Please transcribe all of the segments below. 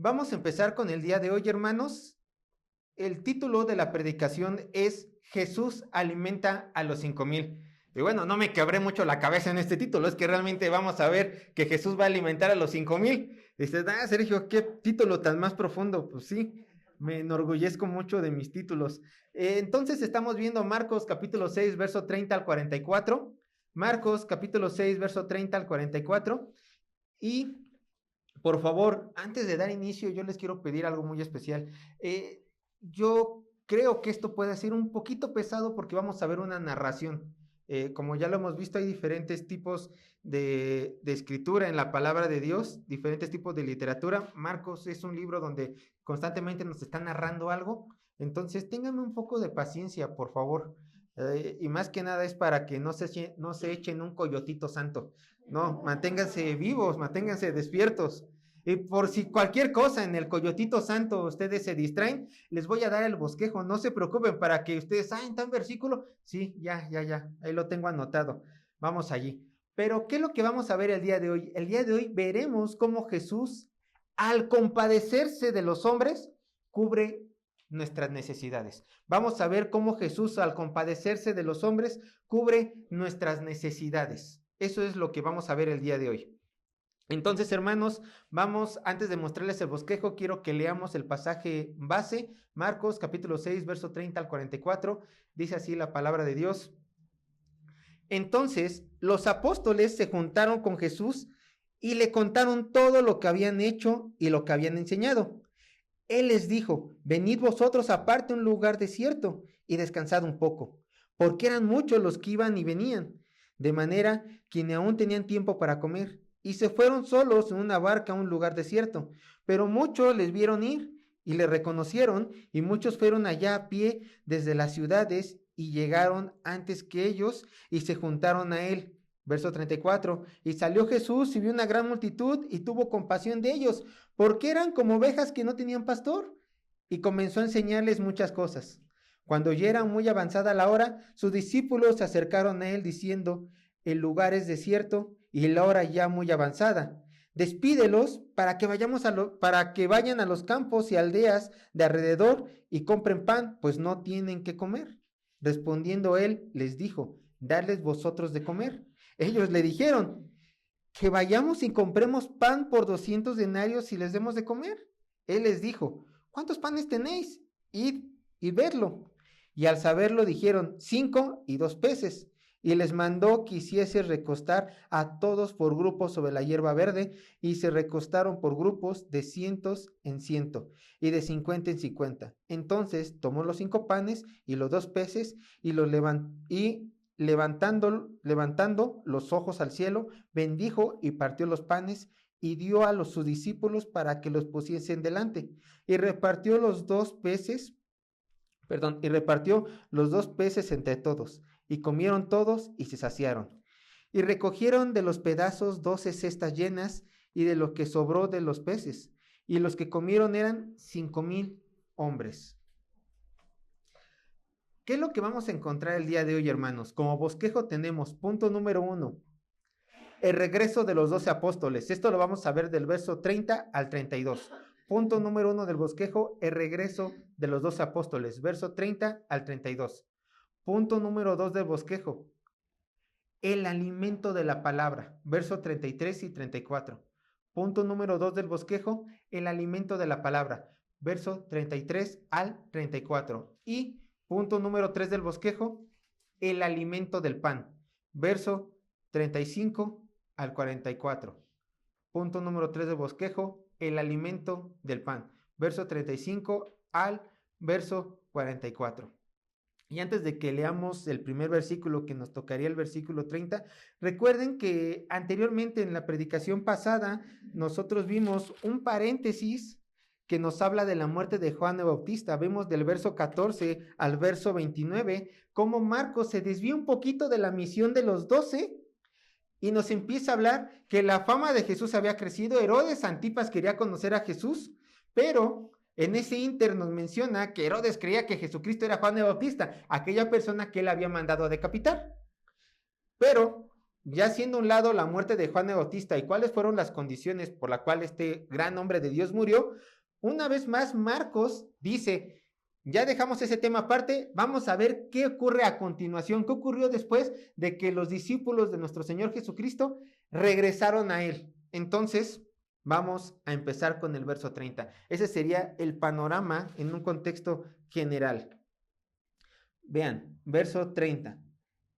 Vamos a empezar con el día de hoy, hermanos. El título de la predicación es Jesús alimenta a los 5,000. Y bueno, no me quebré mucho la cabeza en este título, es que realmente vamos a ver que Jesús va a alimentar a los 5,000. Dices, Sergio, qué título tan más profundo. Pues sí, me enorgullezco mucho de mis títulos. Entonces estamos viendo Marcos capítulo 6, verso 30 al 44. Marcos capítulo 6, verso 30 al 44. Y por favor, antes de dar inicio, yo les quiero pedir algo muy especial. Yo creo que esto puede ser un poquito pesado porque vamos a ver una narración. Como ya lo hemos visto, hay diferentes tipos de escritura en la palabra de Dios, diferentes tipos de literatura. Marcos es un libro donde constantemente nos está narrando algo. Entonces, ténganme un poco de paciencia, por favor. Y más que nada es para que no se echen un coyotito santo. No, manténganse vivos, manténganse despiertos. Y por si cualquier cosa en el coyotito santo ustedes se distraen, les voy a dar el bosquejo. No se preocupen para que ustedes, en tal versículo. Sí, ya. Ahí lo tengo anotado. Vamos allí. Pero, ¿qué es lo que vamos a ver el día de hoy? El día de hoy veremos cómo Jesús, al compadecerse de los hombres, cubre nuestras necesidades. Vamos a ver cómo Jesús, al compadecerse de los hombres, cubre nuestras necesidades. Eso es lo que vamos a ver el día de hoy. Entonces, hermanos, antes de mostrarles el bosquejo, quiero que leamos el pasaje base, Marcos capítulo 6, verso 30 al 44, dice así la palabra de Dios. Entonces, los apóstoles se juntaron con Jesús y le contaron todo lo que habían hecho y lo que habían enseñado. Él les dijo, venid vosotros aparte a un lugar desierto y descansad un poco, porque eran muchos los que iban y venían, de manera que ni aún tenían tiempo para comer. Y se fueron solos en una barca a un lugar desierto. Pero muchos les vieron ir y le reconocieron, y muchos fueron allá a pie desde las ciudades y llegaron antes que ellos y se juntaron a él. Verso 34. Y salió Jesús y vio una gran multitud y tuvo compasión de ellos, porque eran como ovejas que no tenían pastor, y comenzó a enseñarles muchas cosas. Cuando ya era muy avanzada la hora, sus discípulos se acercaron a él diciendo, el lugar es desierto y la hora ya muy avanzada. Despídelos para que vayan a los campos y aldeas de alrededor y compren pan, pues no tienen qué comer. Respondiendo él, les dijo, dadles vosotros de comer. Ellos le dijeron, que vayamos y compremos pan por 200 denarios y les demos de comer. Él les dijo, ¿cuántos panes tenéis? Id y vedlo. Y al saberlo dijeron, 5 y 2 peces. Y les mandó que hiciese recostar a todos por grupos sobre la hierba verde, y se recostaron por grupos de 100 en 100, y de 50 en 50. Entonces tomó los 5 panes y los 2 peces, y los levantando los ojos al cielo, bendijo y partió los panes, y dio a sus discípulos para que los pusiesen delante, y repartió los 2 peces entre todos, y comieron todos y se saciaron. Y recogieron de los pedazos 12 cestas llenas, y de lo que sobró de los peces, y los que comieron eran 5,000 hombres. ¿Qué es lo que vamos a encontrar el día de hoy, hermanos? Como bosquejo tenemos, punto número 1, el regreso de los 12 apóstoles. Esto lo vamos a ver del verso 30 al 32. Punto número 1 del bosquejo, el regreso de los 12 apóstoles, verso 30 al 32. Punto número 2 del bosquejo, el alimento de la palabra, verso 33 y 34. Punto número 2 del bosquejo, el alimento de la palabra, verso 33 al 34. Y punto número 3 del bosquejo, el alimento del pan, verso 35 al 44. Punto número 3 del bosquejo, el alimento del pan, verso 35 al verso 44. Y antes de que leamos el primer versículo, que nos tocaría el versículo 30, recuerden que anteriormente en la predicación pasada nosotros vimos un paréntesis que nos habla de la muerte de Juan el Bautista. Vemos del verso 14 al verso 29 cómo Marcos se desvía un poquito de la misión de los 12 y nos empieza a hablar que la fama de Jesús había crecido. Herodes Antipas quería conocer a Jesús, pero en ese ínter nos menciona que Herodes creía que Jesucristo era Juan el Bautista, aquella persona que él había mandado a decapitar. Pero ya siendo un lado la muerte de Juan el Bautista y cuáles fueron las condiciones por las cuales este gran hombre de Dios murió, una vez más Marcos dice, ya dejamos ese tema aparte, vamos a ver qué ocurre a continuación, qué ocurrió después de que los discípulos de nuestro Señor Jesucristo regresaron a Él. Entonces, vamos a empezar con el verso 30. Ese sería el panorama en un contexto general. Vean, verso 30.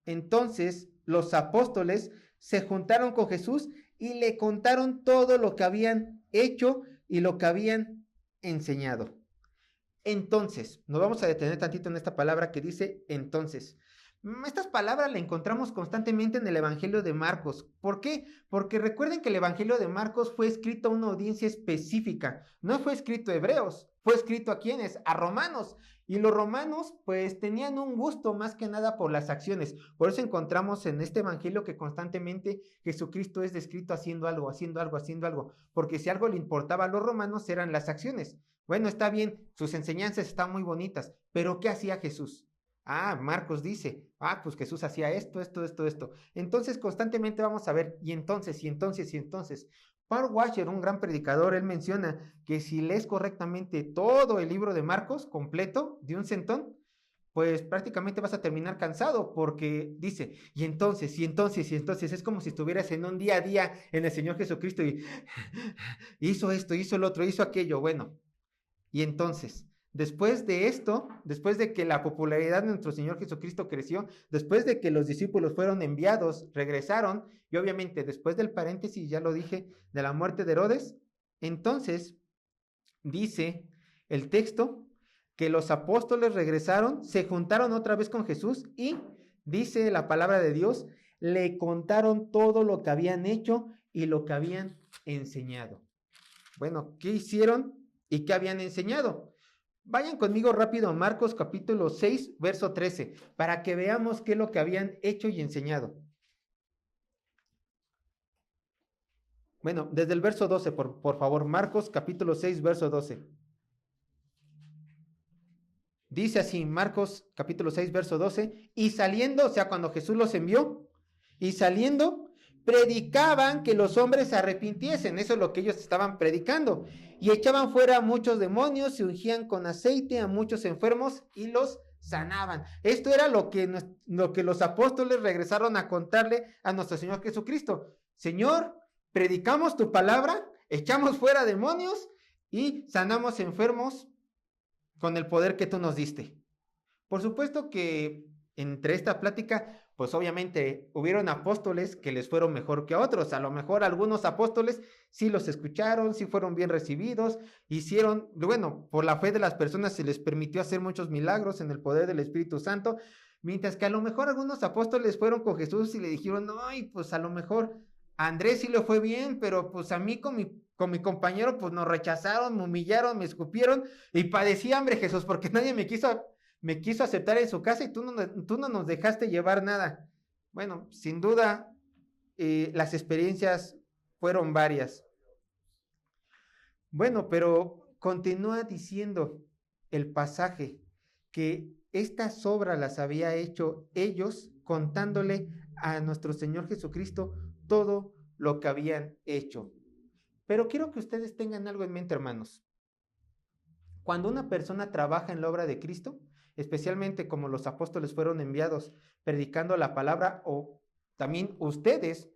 Entonces, los apóstoles se juntaron con Jesús y le contaron todo lo que habían hecho y lo que habían enseñado. Entonces, nos vamos a detener tantito en esta palabra que dice entonces. Estas palabras las encontramos constantemente en el Evangelio de Marcos. ¿Por qué? Porque recuerden que el Evangelio de Marcos fue escrito a una audiencia específica. No fue escrito a hebreos, fue escrito a ¿quiénes? A romanos. Y los romanos pues tenían un gusto más que nada por las acciones. Por eso encontramos en este Evangelio que constantemente Jesucristo es descrito haciendo algo, haciendo algo, haciendo algo. Porque si algo le importaba a los romanos eran las acciones. Bueno, está bien, sus enseñanzas están muy bonitas, pero ¿qué hacía Jesús? Marcos dice, pues Jesús hacía esto. Entonces constantemente vamos a ver, y entonces. Paul Washer, un gran predicador, él menciona que si lees correctamente todo el libro de Marcos completo, de un centón, pues prácticamente vas a terminar cansado, porque dice, y entonces, es como si estuvieras en un día a día en el Señor Jesucristo y hizo esto, hizo el otro, hizo aquello, bueno, y entonces, después de esto, después de que la popularidad de nuestro Señor Jesucristo creció, después de que los discípulos fueron enviados, regresaron, y obviamente después del paréntesis, ya lo dije, de la muerte de Herodes, entonces dice el texto que los apóstoles regresaron, se juntaron otra vez con Jesús y, dice la palabra de Dios, le contaron todo lo que habían hecho y lo que habían enseñado. Bueno, ¿qué hicieron y qué habían enseñado? Vayan conmigo rápido a Marcos capítulo 6, verso 13, para que veamos qué es lo que habían hecho y enseñado. Bueno, desde el verso 12, por favor, Marcos capítulo 6, verso 12. Dice así, Marcos capítulo 6, verso 12, y saliendo, o sea, cuando Jesús los envió, y saliendo, predicaban que los hombres se arrepintiesen, eso es lo que ellos estaban predicando, y echaban fuera a muchos demonios, se ungían con aceite a muchos enfermos y los sanaban. Esto era lo que los apóstoles regresaron a contarle a nuestro Señor Jesucristo. Señor, predicamos tu palabra, echamos fuera demonios y sanamos enfermos con el poder que tú nos diste. Por supuesto que entre esta plática, pues obviamente hubieron apóstoles que les fueron mejor que otros. A lo mejor algunos apóstoles sí los escucharon, sí fueron bien recibidos, hicieron, bueno, por la fe de las personas se les permitió hacer muchos milagros en el poder del Espíritu Santo, mientras que a lo mejor algunos apóstoles fueron con Jesús y le dijeron, ay, pues a lo mejor a Andrés sí le fue bien, pero pues a mí con mi compañero pues nos rechazaron, me humillaron, me escupieron y padecí hambre, Jesús, porque nadie me quiso aceptar en su casa y tú no nos dejaste llevar nada. Bueno, sin duda, las experiencias fueron varias. Bueno, pero continúa diciendo el pasaje que estas obras las había hecho ellos contándole a nuestro Señor Jesucristo todo lo que habían hecho. Pero quiero que ustedes tengan algo en mente, hermanos. Cuando una persona trabaja en la obra de Cristo, especialmente como los apóstoles fueron enviados predicando la palabra, o también ustedes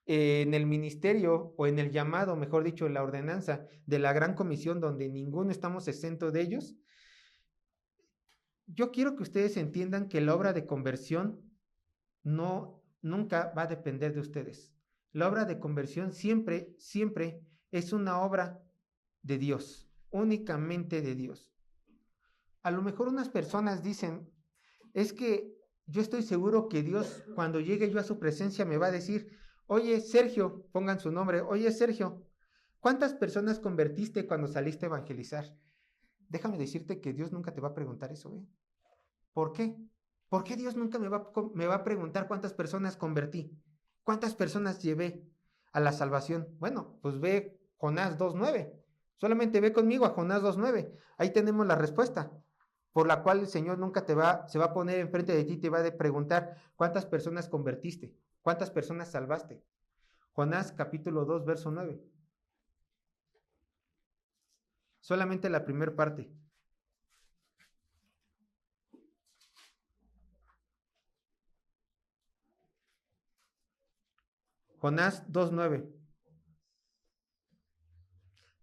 en el ministerio o en el llamado, mejor dicho, en la ordenanza de la gran comisión donde ninguno estamos exento de ellos, yo quiero que ustedes entiendan que la obra de conversión nunca va a depender de ustedes. La obra de conversión siempre es una obra de Dios, únicamente de Dios. A lo mejor unas personas dicen, es que yo estoy seguro que Dios, cuando llegue yo a su presencia, me va a decir, oye, Sergio, pongan su nombre, oye, Sergio, ¿cuántas personas convertiste cuando saliste a evangelizar? Déjame decirte que Dios nunca te va a preguntar eso, ¿eh? ¿Por qué? ¿Por qué Dios nunca me va a preguntar cuántas personas convertí? ¿Cuántas personas llevé a la salvación? Bueno, pues ve Jonás 2:9. Solamente ve conmigo a Jonás 2:9. Ahí tenemos la respuesta, por la cual el Señor nunca se va a poner enfrente de ti y te va a preguntar cuántas personas convertiste, ¿Cuántas personas salvaste? Jonás capítulo 2, verso 9. Solamente la primera parte. Jonás 2:9.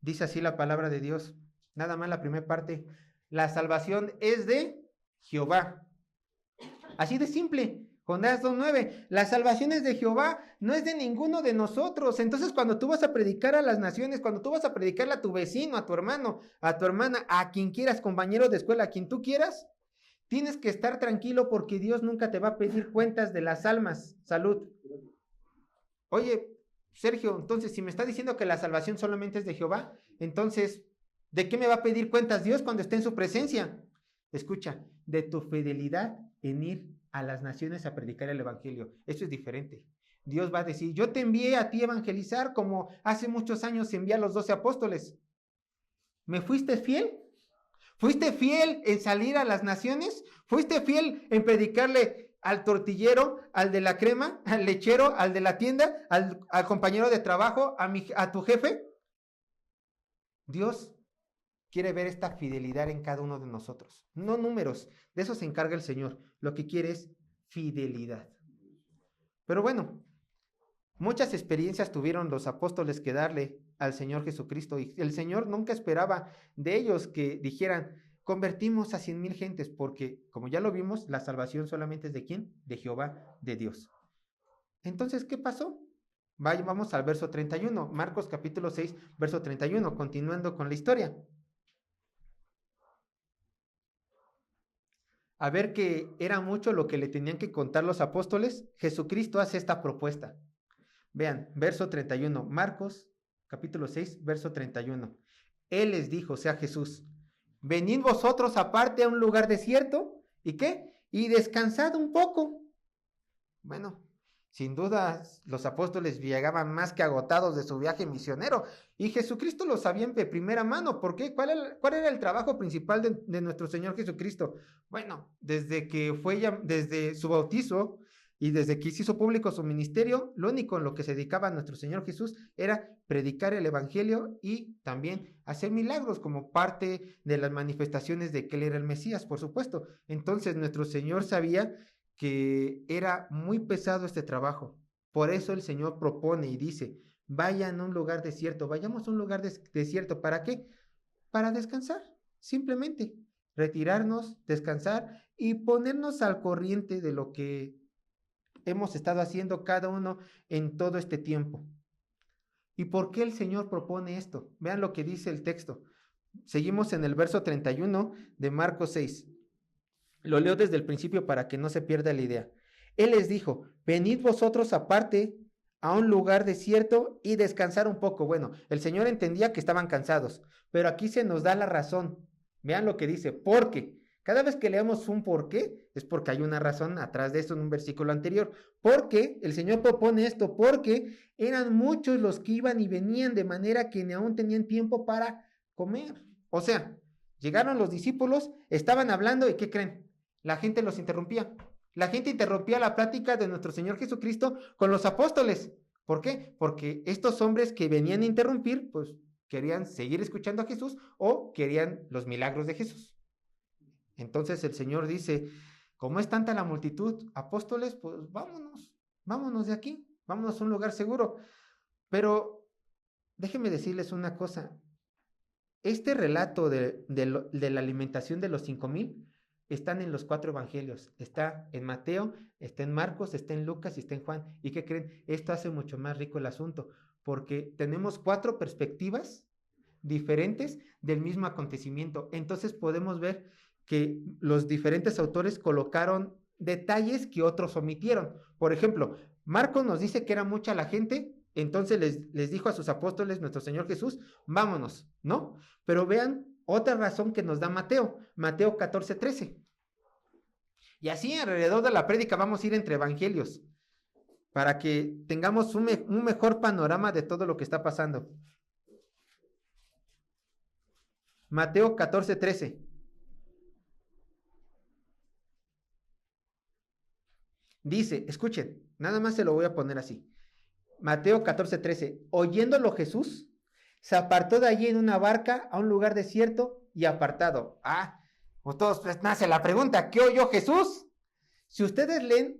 Dice así la palabra de Dios. Nada más la primera parte. La salvación es de Jehová. Así de simple. Jonás 2:9. La salvación es de Jehová, no es de ninguno de nosotros. Entonces, cuando tú vas a predicar a las naciones, cuando tú vas a predicarle a tu vecino, a tu hermano, a tu hermana, a quien quieras, compañero de escuela, a quien tú quieras, tienes que estar tranquilo porque Dios nunca te va a pedir cuentas de las almas. Salud. Oye, Sergio, entonces si me está diciendo que la salvación solamente es de Jehová, entonces, ¿de qué me va a pedir cuentas Dios cuando esté en su presencia? Escucha, de tu fidelidad en ir a las naciones a predicar el evangelio. Eso es diferente. Dios va a decir, yo te envié a ti a evangelizar como hace muchos años envié a los 12 apóstoles. ¿Me fuiste fiel? ¿Fuiste fiel en salir a las naciones? ¿Fuiste fiel en predicarle al tortillero, al de la crema, al lechero, al de la tienda, al compañero de trabajo, a tu jefe? Dios quiere ver esta fidelidad en cada uno de nosotros. No números, de eso se encarga el Señor. Lo que quiere es fidelidad. Pero bueno, muchas experiencias tuvieron los apóstoles que darle al Señor Jesucristo. Y el Señor nunca esperaba de ellos que dijeran, convertimos a 100,000 gentes, porque como ya lo vimos, la salvación solamente es de ¿quién? De Jehová, de Dios. Entonces, ¿qué pasó? Vamos al verso 31, Marcos capítulo 6, verso 31, continuando con la historia. A ver que era mucho lo que le tenían que contar los apóstoles, Jesucristo hace esta propuesta. Vean, verso 31, Marcos capítulo 6, verso 31. Él les dijo, o sea Jesús, venid vosotros aparte a un lugar desierto, ¿y qué? Y descansad un poco. Bueno, sin duda los apóstoles llegaban más que agotados de su viaje misionero, y Jesucristo lo sabía de primera mano. ¿Por qué? ¿Cuál era el trabajo principal de nuestro Señor Jesucristo? Bueno, desde su bautizo y desde que hizo público su ministerio, lo único en lo que se dedicaba nuestro Señor Jesús era predicar el evangelio y también hacer milagros como parte de las manifestaciones de que Él era el Mesías, por supuesto. Entonces nuestro Señor sabía que era muy pesado este trabajo. Por eso el Señor propone y dice, vayan a un lugar desierto, vayamos a un lugar desierto. ¿Para qué? Para descansar, simplemente. Retirarnos, descansar y ponernos al corriente de lo que hemos estado haciendo cada uno en todo este tiempo. ¿Y por qué el Señor propone esto? Vean lo que dice el texto. Seguimos en el verso 31 de Marcos 6. Lo leo desde el principio para que no se pierda la idea. Él les dijo, venid vosotros aparte a un lugar desierto y descansar un poco. Bueno, el Señor entendía que estaban cansados, pero aquí se nos da la razón. Vean lo que dice, porque cada vez que leemos un por qué, es porque hay una razón atrás de esto en un versículo anterior. Porque el Señor propone esto, porque eran muchos los que iban y venían de manera que ni aún tenían tiempo para comer. O sea, llegaron los discípulos, estaban hablando y ¿qué creen? La gente los interrumpía. La gente interrumpía la plática de nuestro Señor Jesucristo con los apóstoles. ¿Por qué? Porque estos hombres que venían a interrumpir, pues querían seguir escuchando a Jesús o querían los milagros de Jesús. Entonces el Señor dice, como es tanta la multitud, apóstoles, pues vámonos de aquí, vámonos a un lugar seguro. Pero déjenme decirles una cosa, este relato de la alimentación de los 5,000 están en los 4 evangelios. Está en Mateo, está en Marcos, está en Lucas y está en Juan. ¿Y qué creen? Esto hace mucho más rico el asunto, porque tenemos 4 perspectivas diferentes del mismo acontecimiento. Entonces podemos ver que los diferentes autores colocaron detalles que otros omitieron. Por ejemplo, Marcos nos dice que era mucha la gente, entonces les dijo a sus apóstoles, nuestro Señor Jesús, vámonos, ¿no? Pero vean otra razón que nos da Mateo, Mateo 14:13. Y así alrededor de la prédica vamos a ir entre evangelios, para que tengamos un mejor panorama de todo lo que está pasando. Mateo 14:13. Dice, escuchen, nada más se lo voy a poner así. Mateo 14:13. Oyéndolo Jesús, se apartó de allí en una barca a un lugar desierto y apartado. Pues todos pues, nace la pregunta, ¿qué oyó Jesús? Si ustedes leen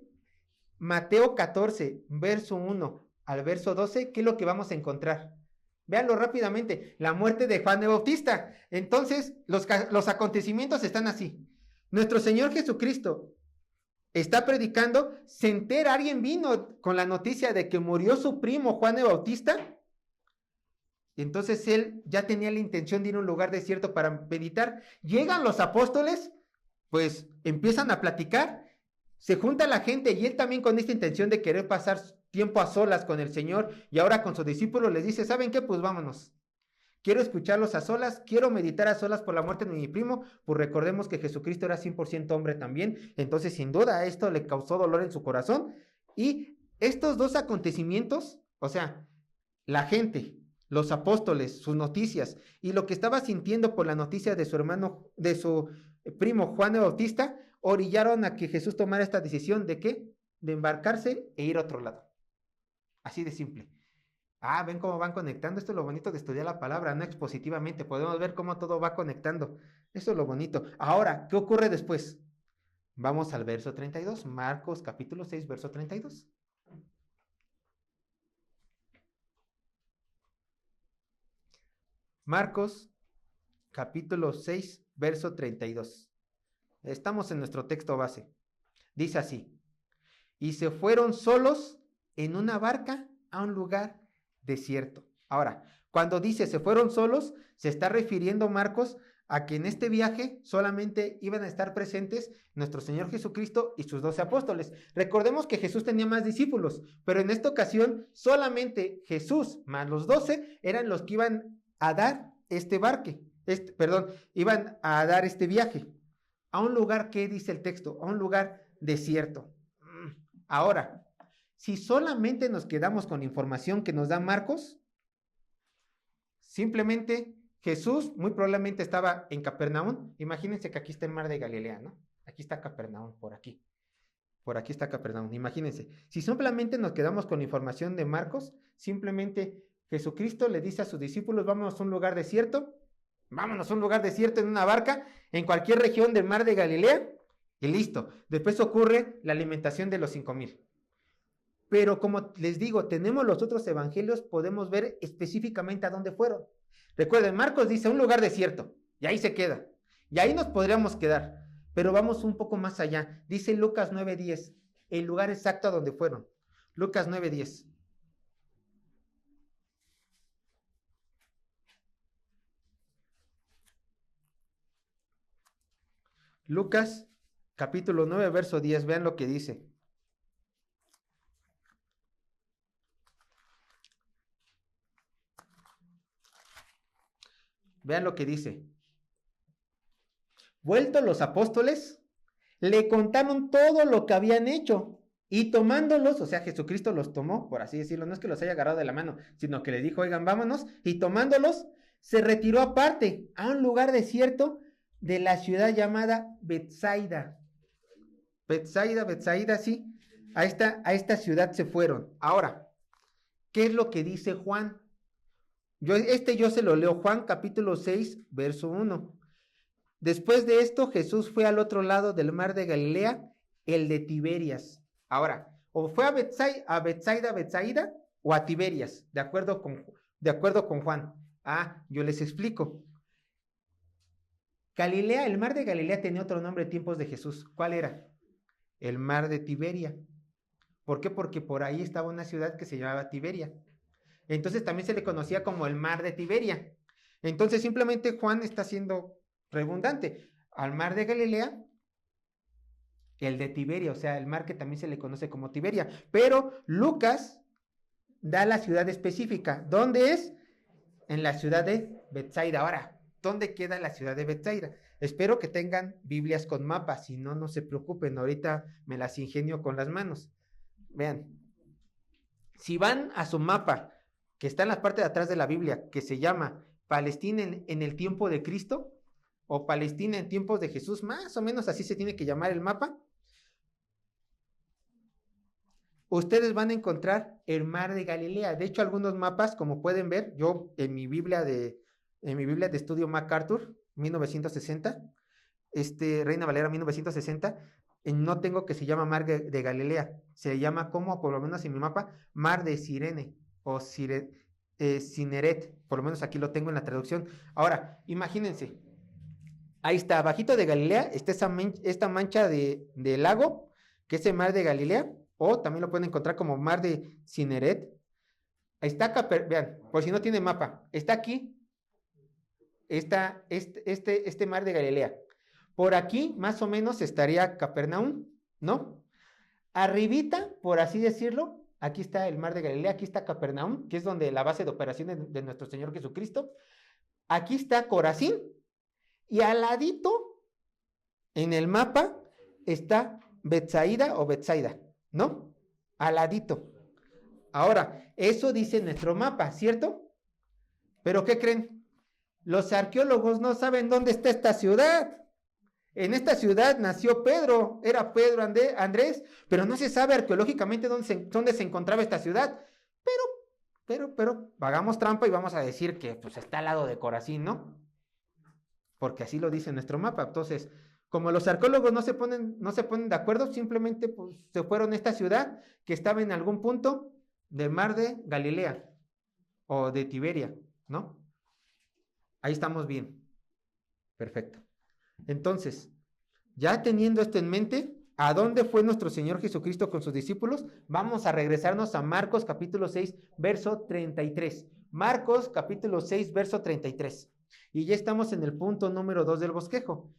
Mateo 14, verso 1 al verso 12, ¿qué es lo que vamos a encontrar? Véanlo rápidamente, la muerte de Juan el Bautista. Entonces, los acontecimientos están así. Nuestro Señor Jesucristo está predicando, se entera, alguien vino con la noticia de que murió su primo Juan el Bautista. Y entonces él ya tenía la intención de ir a un lugar desierto para meditar. Llegan los apóstoles, pues empiezan a platicar, se junta la gente y él también con esta intención de querer pasar tiempo a solas con el Señor y ahora con sus discípulos les dice, ¿saben qué? Pues vámonos. Quiero escucharlos a solas, quiero meditar a solas por la muerte de mi primo, pues recordemos que Jesucristo era 100% hombre también, entonces sin duda esto le causó dolor en su corazón. Y estos dos acontecimientos, o sea, la gente, los apóstoles, sus noticias y lo que estaba sintiendo por la noticia de su hermano, de su primo Juan el Bautista, orillaron a que Jesús tomara esta decisión de ¿qué? De embarcarse e ir a otro lado. Así de simple. Ven cómo van conectando. Esto es lo bonito de estudiar la palabra, no expositivamente. Podemos ver cómo todo va conectando. Eso es lo bonito. Ahora, ¿qué ocurre después? Vamos al verso 32. Marcos capítulo 6, verso 32. Marcos capítulo 6, verso 32. Estamos en nuestro texto base. Dice así. Y se fueron solos en una barca a un lugar desierto. Ahora, cuando dice se fueron solos, se está refiriendo Marcos a que en este viaje solamente iban a estar presentes nuestro Señor Jesucristo y sus 12 apóstoles. Recordemos que Jesús tenía más discípulos, pero en esta ocasión solamente Jesús más los 12 eran los que iban a dar iban a dar este viaje a un lugar que dice el texto, a un lugar desierto. Ahora, si solamente nos quedamos con la información que nos da Marcos, simplemente Jesús muy probablemente estaba en Capernaum. Imagínense que aquí está el mar de Galilea, ¿no? Aquí está Capernaum, por aquí. Por aquí está Capernaum, imagínense. Si simplemente nos quedamos con la información de Marcos, simplemente Jesucristo le dice a sus discípulos, vámonos a un lugar desierto, en una barca, en cualquier región del mar de Galilea, y listo. Después ocurre la alimentación de los 5,000. Pero como les digo, tenemos los otros evangelios, podemos ver específicamente a dónde fueron. Recuerden, Marcos dice un lugar desierto, y ahí se queda. Y ahí nos podríamos quedar. Pero vamos un poco más allá. Dice Lucas 9:10, el lugar exacto a donde fueron. Lucas 9:10. Lucas capítulo 9, verso 10. Vean lo que dice. Vean lo que dice. Vueltos los apóstoles, le contaron todo lo que habían hecho. Y tomándolos, o sea, Jesucristo los tomó, por así decirlo, no es que los haya agarrado de la mano, sino que le dijo, oigan, vámonos. Y tomándolos, se retiró aparte, a un lugar desierto de la ciudad llamada Betsaida. Betsaida, sí. A esta ciudad se fueron. Ahora, ¿qué es lo que dice Juan? Yo se lo leo, Juan capítulo 6, verso 1. Después de esto, Jesús fue al otro lado del mar de Galilea, el de Tiberias. Ahora, o fue a Betsaida, o a Tiberias, de acuerdo con Juan. Yo les explico. Galilea, el mar de Galilea tenía otro nombre en tiempos de Jesús. ¿Cuál era? El mar de Tiberia. ¿Por qué? Porque por ahí estaba una ciudad que se llamaba Tiberia. Entonces también se le conocía como el mar de Tiberia. Entonces simplemente Juan está siendo redundante. Al mar de Galilea, el de Tiberia, o sea, el mar que también se le conoce como Tiberia. Pero Lucas da la ciudad específica. ¿Dónde es? En la ciudad de Betsaida. Ahora, ¿dónde queda la ciudad de Betsaida? Espero que tengan Biblias con mapas, si no, no se preocupen, ahorita me las ingenio con las manos. Vean, si van a su mapa, que está en la parte de atrás de la Biblia, que se llama Palestina en el tiempo de Cristo, o Palestina en tiempos de Jesús, más o menos así se tiene que llamar el mapa. ustedes van a encontrar el mar de Galilea. De hecho, algunos mapas, como pueden ver, yo en mi Biblia de estudio MacArthur, 1960, Reina Valera 1960, no tengo que se llama mar de Galilea, se llama como, por lo menos en mi mapa, mar de Sirene o Cineret, por lo menos aquí lo tengo en la traducción. Ahora, imagínense, ahí está, abajito de Galilea, está esta mancha de lago, que es el mar de Galilea, o también lo pueden encontrar como mar de Cineret. Ahí está, vean, por si no tiene mapa, está aquí, está este mar de Galilea. Por aquí, más o menos, estaría Capernaum, ¿no? Arribita, por así decirlo, aquí está el mar de Galilea, aquí está Capernaum, que es donde la base de operaciones de nuestro Señor Jesucristo. Aquí está Corazín, y al ladito, en el mapa, está Betsaida o Betsaida, ¿no? Al ladito. Ahora, eso dice nuestro mapa, ¿cierto? ¿Pero qué creen? Los arqueólogos no saben dónde está esta ciudad. En esta ciudad nació Pedro, era Pedro Andrés, pero no se sabe arqueológicamente dónde se encontraba esta ciudad. Pero, hagamos trampa y vamos a decir que pues, está al lado de Corazín, ¿no? Porque así lo dice nuestro mapa. Entonces, como los arqueólogos no se ponen de acuerdo, simplemente pues, se fueron a esta ciudad que estaba en algún punto del mar de Galilea o de Tiberia, ¿no? Ahí estamos bien. Perfecto. Entonces, ya teniendo esto en mente, ¿a dónde fue nuestro Señor Jesucristo con sus discípulos? Vamos a regresarnos a Marcos capítulo 6, verso 33. Marcos capítulo 6, verso 33. Y ya estamos en el punto número 2 del bosquejo,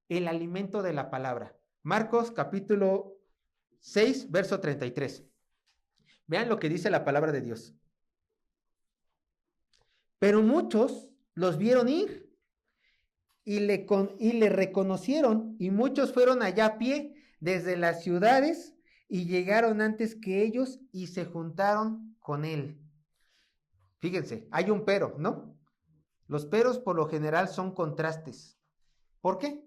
el alimento de la palabra. Marcos capítulo 6, verso 33. Vean lo que dice la palabra de Dios. Pero muchos los vieron ir y le reconocieron, y muchos fueron allá a pie desde las ciudades y llegaron antes que ellos y se juntaron con él. Fíjense, hay un pero, ¿no? Los peros por lo general son contrastes. ¿Por qué?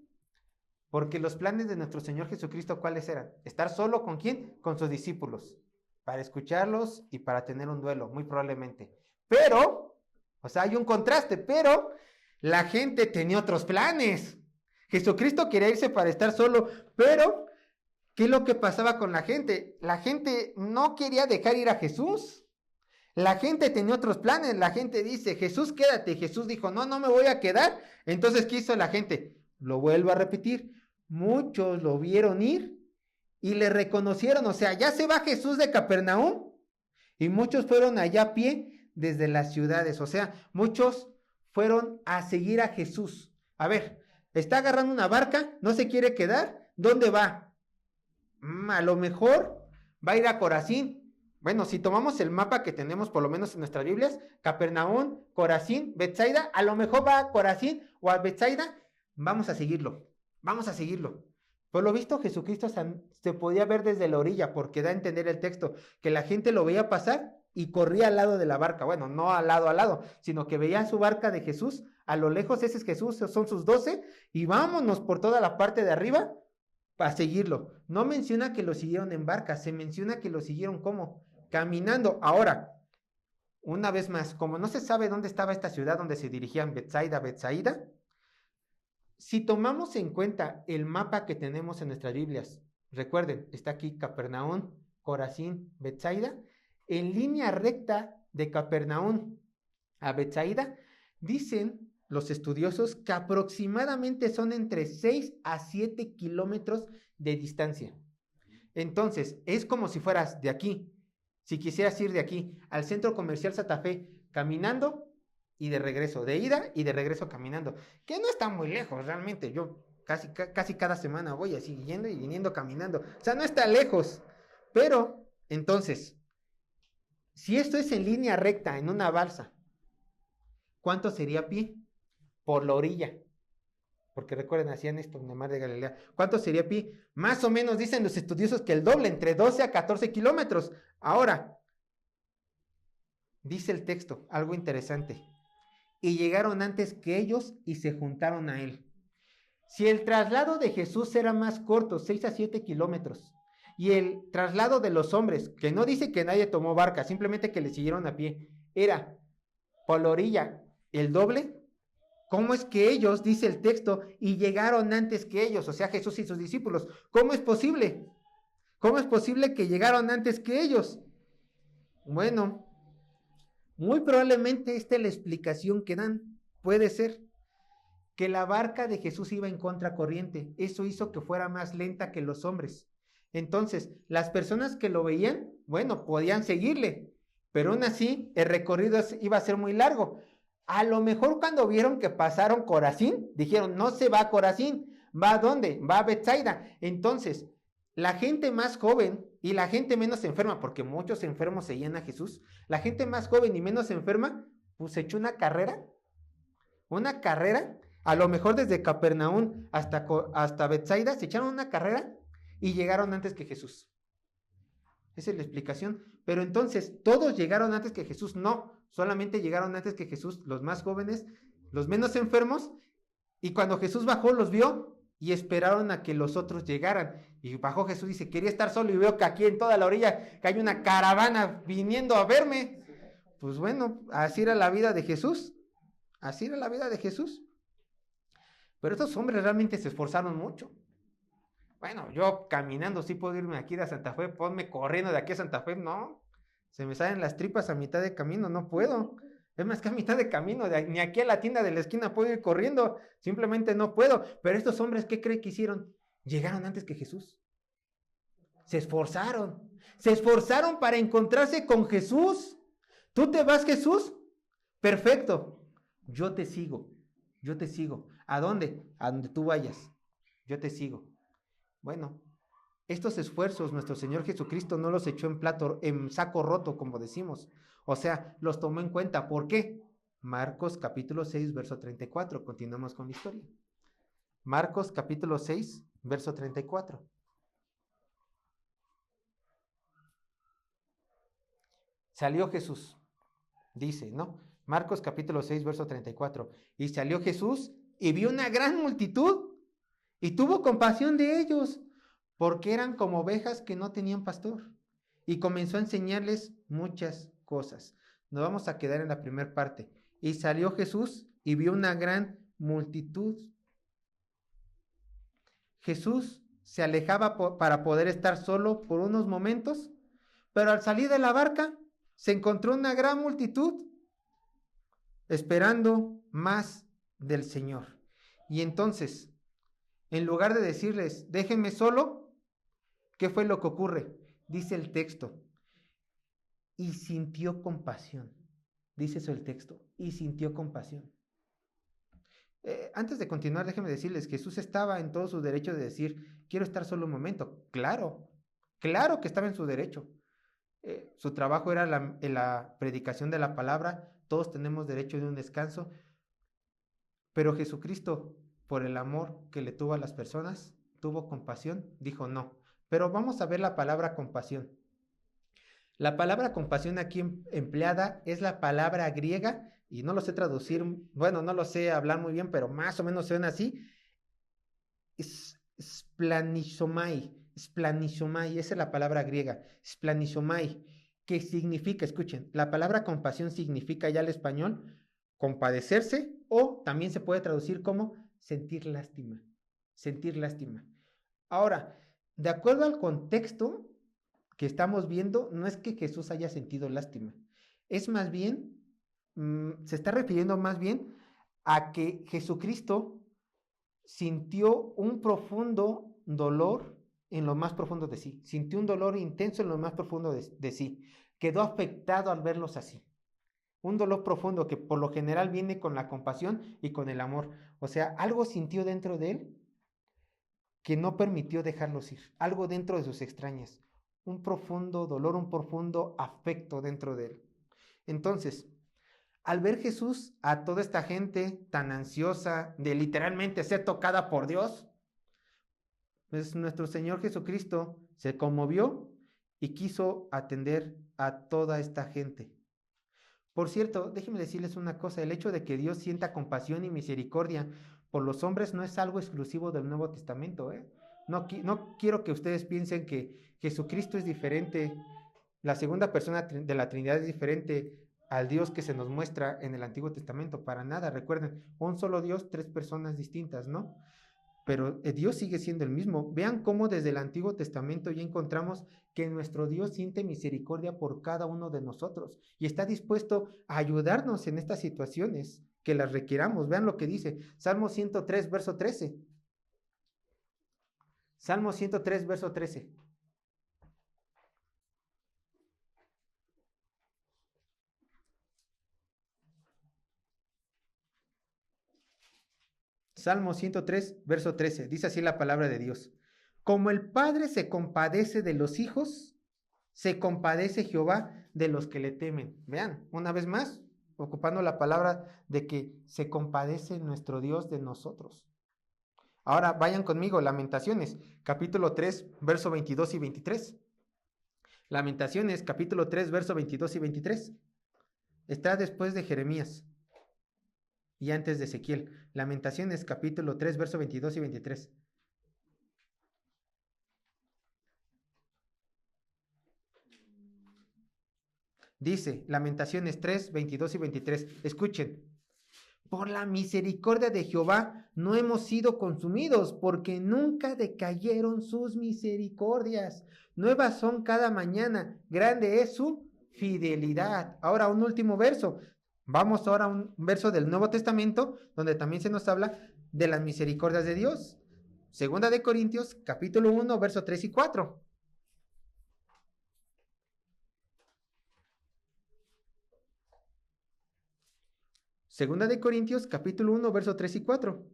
Porque los planes de nuestro Señor Jesucristo, ¿cuáles eran? ¿Estar solo con quién? Con sus discípulos, para escucharlos y para tener un duelo, muy probablemente. Pero, o sea, hay un contraste, pero la gente tenía otros planes. Jesucristo quería irse para estar solo, pero ¿qué es lo que pasaba con la gente? La gente no quería dejar ir a Jesús. La gente tenía otros planes. La gente dice, Jesús, quédate. Jesús dijo, no me voy a quedar. Entonces, ¿qué hizo la gente? Lo vuelvo a repetir. Muchos lo vieron ir y le reconocieron. O sea, ya se va Jesús de Capernaum y muchos fueron allá a pie desde las ciudades. O sea, muchos fueron a seguir a Jesús. A ver, está agarrando una barca, no se quiere quedar. ¿Dónde va? A lo mejor va a ir a Corazín. Bueno, si tomamos el mapa que tenemos por lo menos en nuestras Biblias, Capernaum, Corazín, Betsaida, a lo mejor va a Corazín o a Betsaida. Vamos a seguirlo. Por lo visto, Jesucristo se podía ver desde la orilla, porque da a entender el texto, que la gente lo veía pasar y corría al lado de la barca. Bueno, no al lado, sino que veía su barca de Jesús, a lo lejos ese es Jesús, son sus 12, y vámonos por toda la parte de arriba para seguirlo. No menciona que lo siguieron en barca, se menciona que lo siguieron ¿cómo? Caminando. Ahora, una vez más, como no se sabe dónde estaba esta ciudad donde se dirigían Betsaida, si tomamos en cuenta el mapa que tenemos en nuestras Biblias, recuerden, está aquí Capernaum, Corazín, Betsaida, en línea recta de Capernaum a Betsaida, dicen los estudiosos que aproximadamente son entre 6 a 7 kilómetros de distancia. Entonces, es como si fueras de aquí, si quisieras ir de aquí al centro comercial Santa Fe, caminando y de regreso, de ida y de regreso caminando, que no está muy lejos realmente. Yo casi cada semana voy así, yendo y viniendo caminando. O sea, no está lejos. Pero, entonces, si esto es en línea recta, en una balsa, ¿cuánto sería a pie? Por la orilla. Porque recuerden, hacían esto en el mar de Galilea. ¿Cuánto sería a pie? Más o menos dicen los estudiosos que el doble, entre 12 a 14 kilómetros. Ahora, dice el texto, algo interesante. Y llegaron antes que ellos y se juntaron a él. Si el traslado de Jesús era más corto, 6 a 7 kilómetros, Y el traslado de los hombres, que no dice que nadie tomó barca, simplemente que le siguieron a pie, era por la orilla el doble. ¿Cómo es que ellos, dice el texto, y llegaron antes que ellos? O sea, Jesús y sus discípulos. ¿Cómo es posible? ¿Cómo es posible que llegaron antes que ellos? Bueno, muy probablemente esta es la explicación que dan. Puede ser que la barca de Jesús iba en contracorriente. Eso hizo que fuera más lenta que los hombres. Entonces, las personas que lo veían, bueno, podían seguirle, pero aún así el recorrido iba a ser muy largo. A lo mejor cuando vieron que pasaron Corazín, dijeron, no se va a Corazín, ¿va a dónde? Va a Betsaida. Entonces, la gente más joven y la gente menos enferma, porque muchos enfermos seguían a Jesús, la gente más joven y menos enferma, pues echó una carrera, a lo mejor desde Capernaum hasta Betsaida, se echaron una carrera y llegaron antes que Jesús. Esa es la explicación. Pero entonces, ¿todos llegaron antes que Jesús? No, solamente llegaron antes que Jesús los más jóvenes, los menos enfermos, y cuando Jesús bajó los vio y esperaron a que los otros llegaran. Y bajó Jesús y dice, quería estar solo y veo que aquí en toda la orilla que hay una caravana viniendo a verme. Pues bueno, así era la vida de Jesús. Así era la vida de Jesús. Pero estos hombres realmente se esforzaron mucho. Bueno, yo caminando sí puedo irme aquí de Santa Fe, ponme corriendo de aquí a Santa Fe, no. Se me salen las tripas a mitad de camino, no puedo. Es más que a mitad de camino, ni aquí a la tienda de la esquina puedo ir corriendo, simplemente no puedo. Pero estos hombres, ¿qué creen que hicieron? Llegaron antes que Jesús. Se esforzaron para encontrarse con Jesús. ¿Tú te vas, Jesús? Perfecto, yo te sigo. ¿A dónde? A donde tú vayas, yo te sigo. Bueno, estos esfuerzos nuestro Señor Jesucristo no los echó en saco roto, como decimos. O sea, los tomó en cuenta. ¿Por qué? Marcos capítulo 6, verso 34. Continuamos con la historia. Marcos capítulo 6, verso 34. Salió Jesús, dice, ¿no? Marcos capítulo 6, verso 34. Y salió Jesús y vio una gran multitud y tuvo compasión de ellos, porque eran como ovejas que no tenían pastor. Y comenzó a enseñarles muchas cosas. Nos vamos a quedar en la primera parte. Y salió Jesús y vio una gran multitud. Jesús se alejaba para poder estar solo por unos momentos, pero al salir de la barca se encontró una gran multitud esperando más del Señor. Y entonces, en lugar de decirles, déjenme solo, ¿qué fue lo que ocurre? Dice el texto, y sintió compasión. Dice eso el texto, y sintió compasión. Antes de continuar, déjenme decirles, Jesús estaba en todo su derecho de decir, quiero estar solo un momento. Claro que estaba en su derecho. Su trabajo era la predicación de la palabra, todos tenemos derecho de un descanso, pero Jesucristo, por el amor que le tuvo a las personas, tuvo compasión, dijo no. Pero vamos a ver la palabra compasión. La palabra compasión aquí empleada es la palabra griega, y no lo sé traducir, bueno, no lo sé hablar muy bien, pero más o menos suena así. Splanizomai, esa es la palabra griega, splanizomai, que significa, escuchen, la palabra compasión significa ya al español compadecerse, o también se puede traducir como sentir lástima. Ahora, de acuerdo al contexto que estamos viendo, no es que Jesús haya sentido lástima, es más bien, se está refiriendo más bien a que Jesucristo sintió un profundo dolor en lo más profundo de sí, sintió un dolor intenso en lo más profundo de sí, quedó afectado al verlos así. Un dolor profundo que por lo general viene con la compasión y con el amor. O sea, algo sintió dentro de él que no permitió dejarlos ir. Algo dentro de sus extrañas. Un profundo dolor, un profundo afecto dentro de él. Entonces, al ver Jesús a toda esta gente tan ansiosa de literalmente ser tocada por Dios, pues nuestro Señor Jesucristo se conmovió y quiso atender a toda esta gente. Por cierto, déjenme decirles una cosa, el hecho de que Dios sienta compasión y misericordia por los hombres no es algo exclusivo del Nuevo Testamento, No quiero que ustedes piensen que Jesucristo es diferente, la segunda persona de la Trinidad es diferente al Dios que se nos muestra en el Antiguo Testamento. Para nada, recuerden, un solo Dios, tres personas distintas, ¿no? Pero Dios sigue siendo el mismo. Vean cómo desde el Antiguo Testamento ya encontramos que nuestro Dios siente misericordia por cada uno de nosotros y está dispuesto a ayudarnos en estas situaciones que las requiramos. Vean lo que dice Salmo 103, verso 13. Salmo 103, verso 13. Salmo 103, verso 13. Dice así la palabra de Dios. Como el Padre se compadece de los hijos, se compadece Jehová de los que le temen. Vean, una vez más, ocupando la palabra de que se compadece nuestro Dios de nosotros. Ahora vayan conmigo, Lamentaciones, capítulo 3, verso 22 y 23. Lamentaciones, capítulo 3, verso 22 y 23. Está después de Jeremías y antes de Ezequiel. Lamentaciones, capítulo 3, verso 22 y 23. Dice, Lamentaciones 3, 22 y 23. Escuchen. Por la misericordia de Jehová no hemos sido consumidos, porque nunca decayeron sus misericordias. Nuevas son cada mañana, grande es su fidelidad. Ahora un último verso. Vamos ahora a un verso del Nuevo Testamento, donde también se nos habla de las misericordias de Dios. Segunda de Corintios, capítulo 1, verso 3 y 4. Segunda de Corintios, capítulo 1, verso 3 y 4.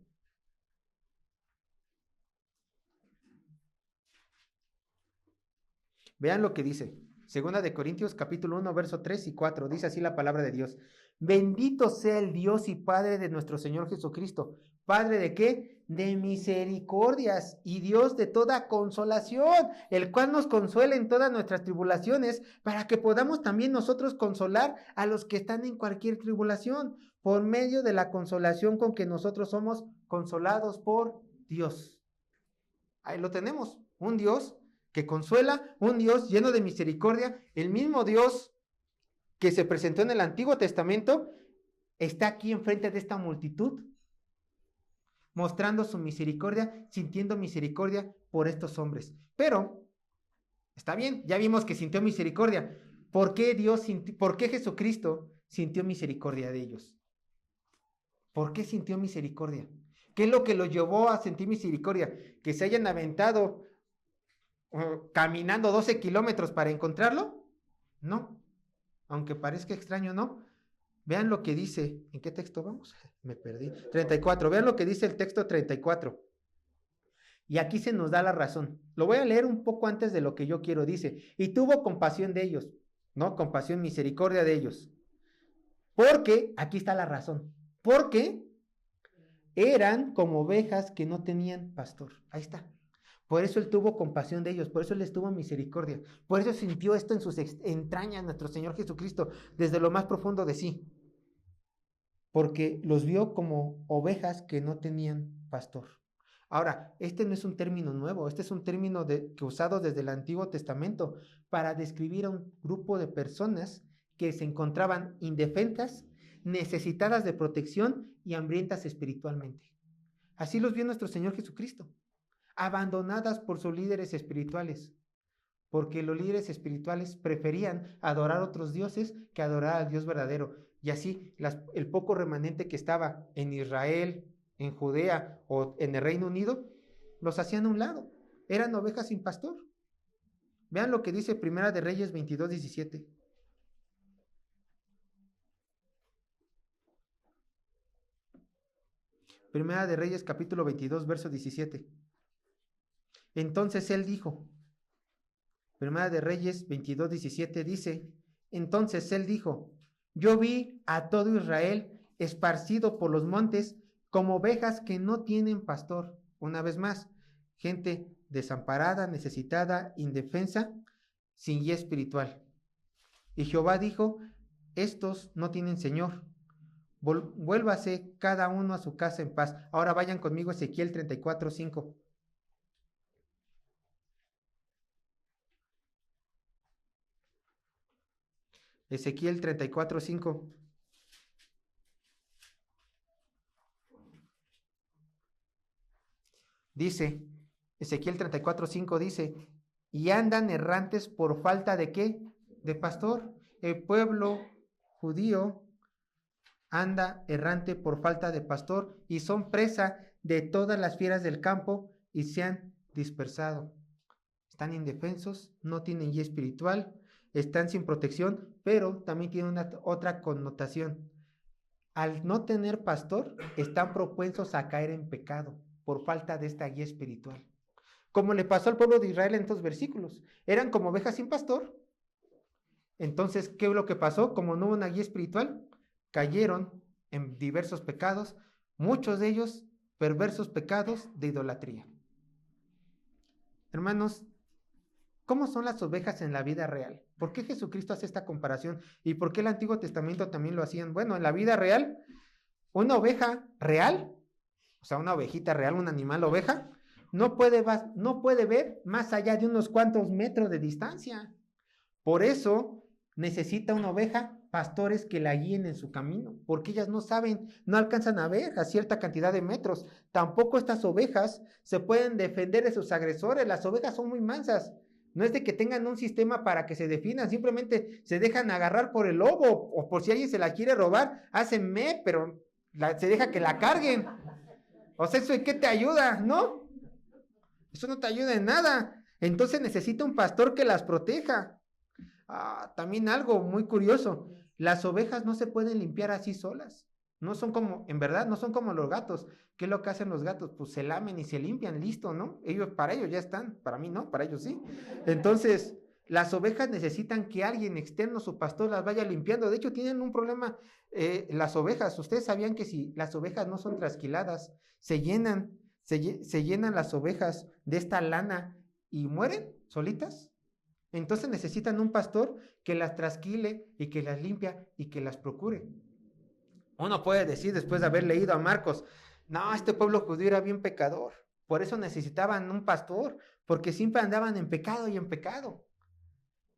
Vean lo que dice. Segunda de Corintios, capítulo 1, verso 3 y 4. Dice así la palabra de Dios. Bendito sea el Dios y Padre de nuestro Señor Jesucristo. ¿Padre de qué? De misericordias y Dios de toda consolación, el cual nos consuela en todas nuestras tribulaciones, para que podamos también nosotros consolar a los que están en cualquier tribulación, por medio de la consolación con que nosotros somos consolados por Dios. Ahí lo tenemos, un Dios que consuela, un Dios lleno de misericordia, el mismo Dios que se presentó en el Antiguo Testamento, está aquí enfrente de esta multitud, mostrando su misericordia, sintiendo misericordia por estos hombres. Pero, está bien, ya vimos que sintió misericordia. ¿Por qué Jesucristo sintió misericordia de ellos? ¿Por qué sintió misericordia? ¿Qué es lo que lo llevó a sentir misericordia? ¿Que se hayan aventado caminando 12 kilómetros para encontrarlo? No, aunque parezca extraño, no. Vean lo que dice, ¿en qué texto vamos? Me perdí. 34, vean lo que dice el texto 34. Y aquí se nos da la razón. Lo voy a leer un poco antes de lo que yo quiero. Dice, y tuvo compasión de ellos, ¿no? Compasión, misericordia de ellos. Porque, aquí está la razón, porque eran como ovejas que no tenían pastor. Ahí está. Por eso él tuvo compasión de ellos, por eso les tuvo misericordia, por eso sintió esto en sus entrañas nuestro Señor Jesucristo, desde lo más profundo de sí, porque los vio como ovejas que no tenían pastor. Ahora, este no es un término nuevo, este es un término que usado desde el Antiguo Testamento para describir a un grupo de personas que se encontraban indefensas, necesitadas de protección y hambrientas espiritualmente. Así los vio nuestro Señor Jesucristo, abandonadas por sus líderes espirituales, porque los líderes espirituales preferían adorar a otros dioses que adorar al Dios verdadero. Y así el poco remanente que estaba en Israel, en Judea o en el Reino Unido, los hacían a un lado. Eran ovejas sin pastor. Vean lo que dice Primera de Reyes 22, 17. Primera de Reyes capítulo 22, verso 17. Entonces él dijo, Primera de Reyes 22, 17 dice, entonces él dijo, yo vi a todo Israel esparcido por los montes como ovejas que no tienen pastor. Una vez más, gente desamparada, necesitada, indefensa, sin guía espiritual. Y Jehová dijo, estos no tienen señor. Vuélvase cada uno a su casa en paz. Ahora vayan conmigo a Ezequiel 34, 5. Ezequiel 34:5. Dice, Ezequiel 34:5 dice, y andan errantes por falta de ¿qué? De pastor. El pueblo judío anda errante por falta de pastor y son presa de todas las fieras del campo y se han dispersado. Están indefensos, no tienen guía espiritual, están sin protección, pero también tiene otra connotación. Al no tener pastor, están propensos a caer en pecado por falta de esta guía espiritual. Como le pasó al pueblo de Israel en estos versículos. Eran como ovejas sin pastor. Entonces, ¿qué es lo que pasó? Como no hubo una guía espiritual, cayeron en diversos pecados, muchos de ellos perversos pecados de idolatría. Hermanos, ¿cómo son las ovejas en la vida real? ¿Por qué Jesucristo hace esta comparación? ¿Y por qué el Antiguo Testamento también lo hacían? Bueno, en la vida real, una oveja real, o sea, una ovejita real, un animal oveja, no puede ver más allá de unos cuantos metros de distancia. Por eso necesita una oveja pastores que la guíen en su camino, porque ellas no saben, no alcanzan a ver a cierta cantidad de metros. Tampoco estas ovejas se pueden defender de sus agresores. Las ovejas son muy mansas. No es de que tengan un sistema para que se definan, simplemente se dejan agarrar por el lobo o por si alguien se la quiere robar, hacen pero se deja que la carguen. O sea, ¿eso de qué te ayuda? ¿No? Eso no te ayuda en nada. Entonces necesita un pastor que las proteja. También algo muy curioso, las ovejas no se pueden limpiar así solas. No son como, en verdad, no son como los gatos. ¿Qué es lo que hacen los gatos? Pues se lamen y se limpian, listo, ¿no? Para ellos ya están, para mí no, para ellos sí. Entonces, las ovejas necesitan que alguien externo, su pastor, las vaya limpiando. De hecho, tienen un problema las ovejas. Ustedes sabían que si las ovejas no son trasquiladas, se llenan las ovejas de esta lana y mueren solitas. Entonces necesitan un pastor que las trasquile y que las limpia y que las procure. Uno puede decir después de haber leído a Marcos, no, este pueblo judío era bien pecador, por eso necesitaban un pastor, porque siempre andaban en pecado y en pecado.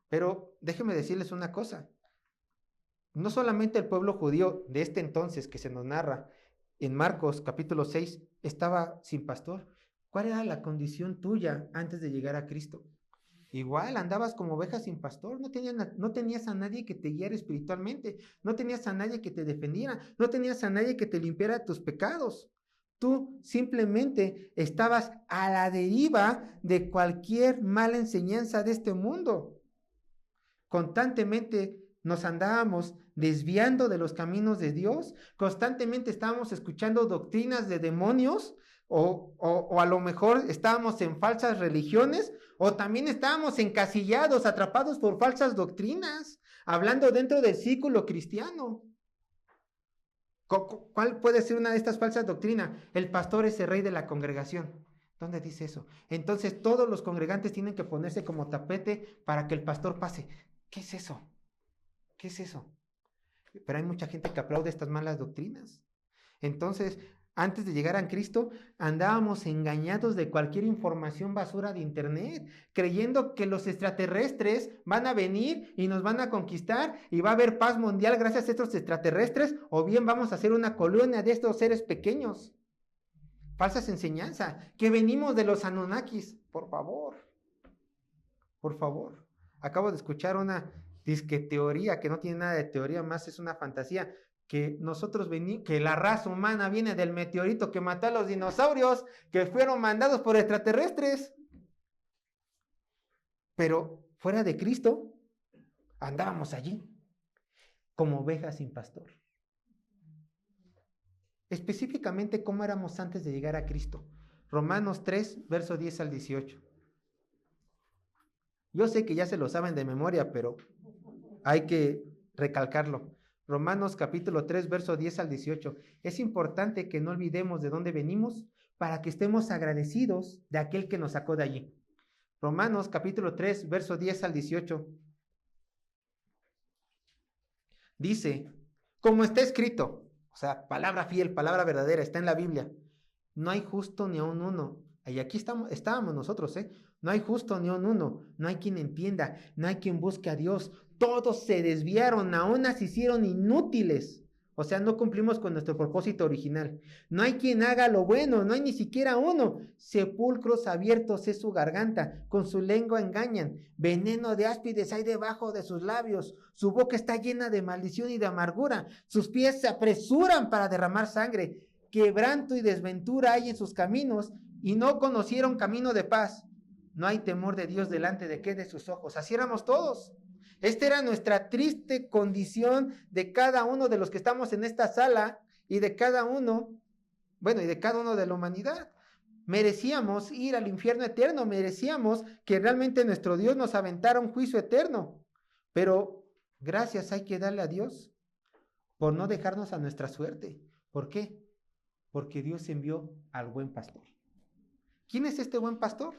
Pero déjenme decirles una cosa, no solamente el pueblo judío de este entonces que se nos narra en Marcos capítulo 6 estaba sin pastor. ¿Cuál era la condición tuya antes de llegar a Cristo? Igual andabas como oveja sin pastor, no tenías a nadie que te guiara espiritualmente, no tenías a nadie que te defendiera, no tenías a nadie que te limpiara tus pecados. Tú simplemente estabas a la deriva de cualquier mala enseñanza de este mundo. Constantemente nos andábamos desviando de los caminos de Dios, constantemente estábamos escuchando doctrinas de demonios, o a lo mejor estábamos en falsas religiones, o también estábamos encasillados, atrapados por falsas doctrinas, hablando dentro del círculo cristiano. ¿Cuál puede ser una de estas falsas doctrinas? El pastor es el rey de la congregación. ¿Dónde dice eso? Entonces todos los congregantes tienen que ponerse como tapete para que el pastor pase. ¿Qué es eso? ¿Qué es eso? Pero hay mucha gente que aplaude estas malas doctrinas. Entonces, antes de llegar a Cristo, andábamos engañados de cualquier información basura de internet, creyendo que los extraterrestres van a venir y nos van a conquistar y va a haber paz mundial gracias a estos extraterrestres, o bien vamos a hacer una colonia de estos seres pequeños. Falsas enseñanzas, que venimos de los Anunnakis, por favor. Por favor. Acabo de escuchar una disque teoría que no tiene nada de teoría, más es una fantasía, que que la raza humana viene del meteorito que mató a los dinosaurios, que fueron mandados por extraterrestres. Pero fuera de Cristo, andábamos allí, como ovejas sin pastor. Específicamente, ¿cómo éramos antes de llegar a Cristo? Romanos 3, verso 10 al 18. Yo sé que ya se lo saben de memoria, pero hay que recalcarlo. Romanos capítulo 3, verso 10 al 18. Es importante que no olvidemos de dónde venimos para que estemos agradecidos de aquel que nos sacó de allí. Romanos capítulo 3, verso 10 al 18. Dice, como está escrito, o sea, palabra fiel, palabra verdadera, está en la Biblia. No hay justo ni aun uno. Y aquí estábamos nosotros, No hay justo ni un uno, no hay quien entienda, no hay quien busque a Dios. Todos se desviaron, aún se hicieron inútiles. O sea, no cumplimos con nuestro propósito original. No hay quien haga lo bueno, no hay ni siquiera uno. Sepulcros abiertos es su garganta, con su lengua engañan. Veneno de áspides hay debajo de sus labios. Su boca está llena de maldición y de amargura. Sus pies se apresuran para derramar sangre. Quebranto y desventura hay en sus caminos, y no conocieron camino de paz. No hay temor de Dios delante de qué de sus ojos. Así éramos todos. Esta era nuestra triste condición de cada uno de los que estamos en esta sala y de cada uno, y de cada uno de la humanidad. Merecíamos ir al infierno eterno, merecíamos que realmente nuestro Dios nos aventara un juicio eterno. Pero gracias hay que darle a Dios por no dejarnos a nuestra suerte. ¿Por qué? Porque Dios envió al buen pastor. ¿Quién es este buen pastor?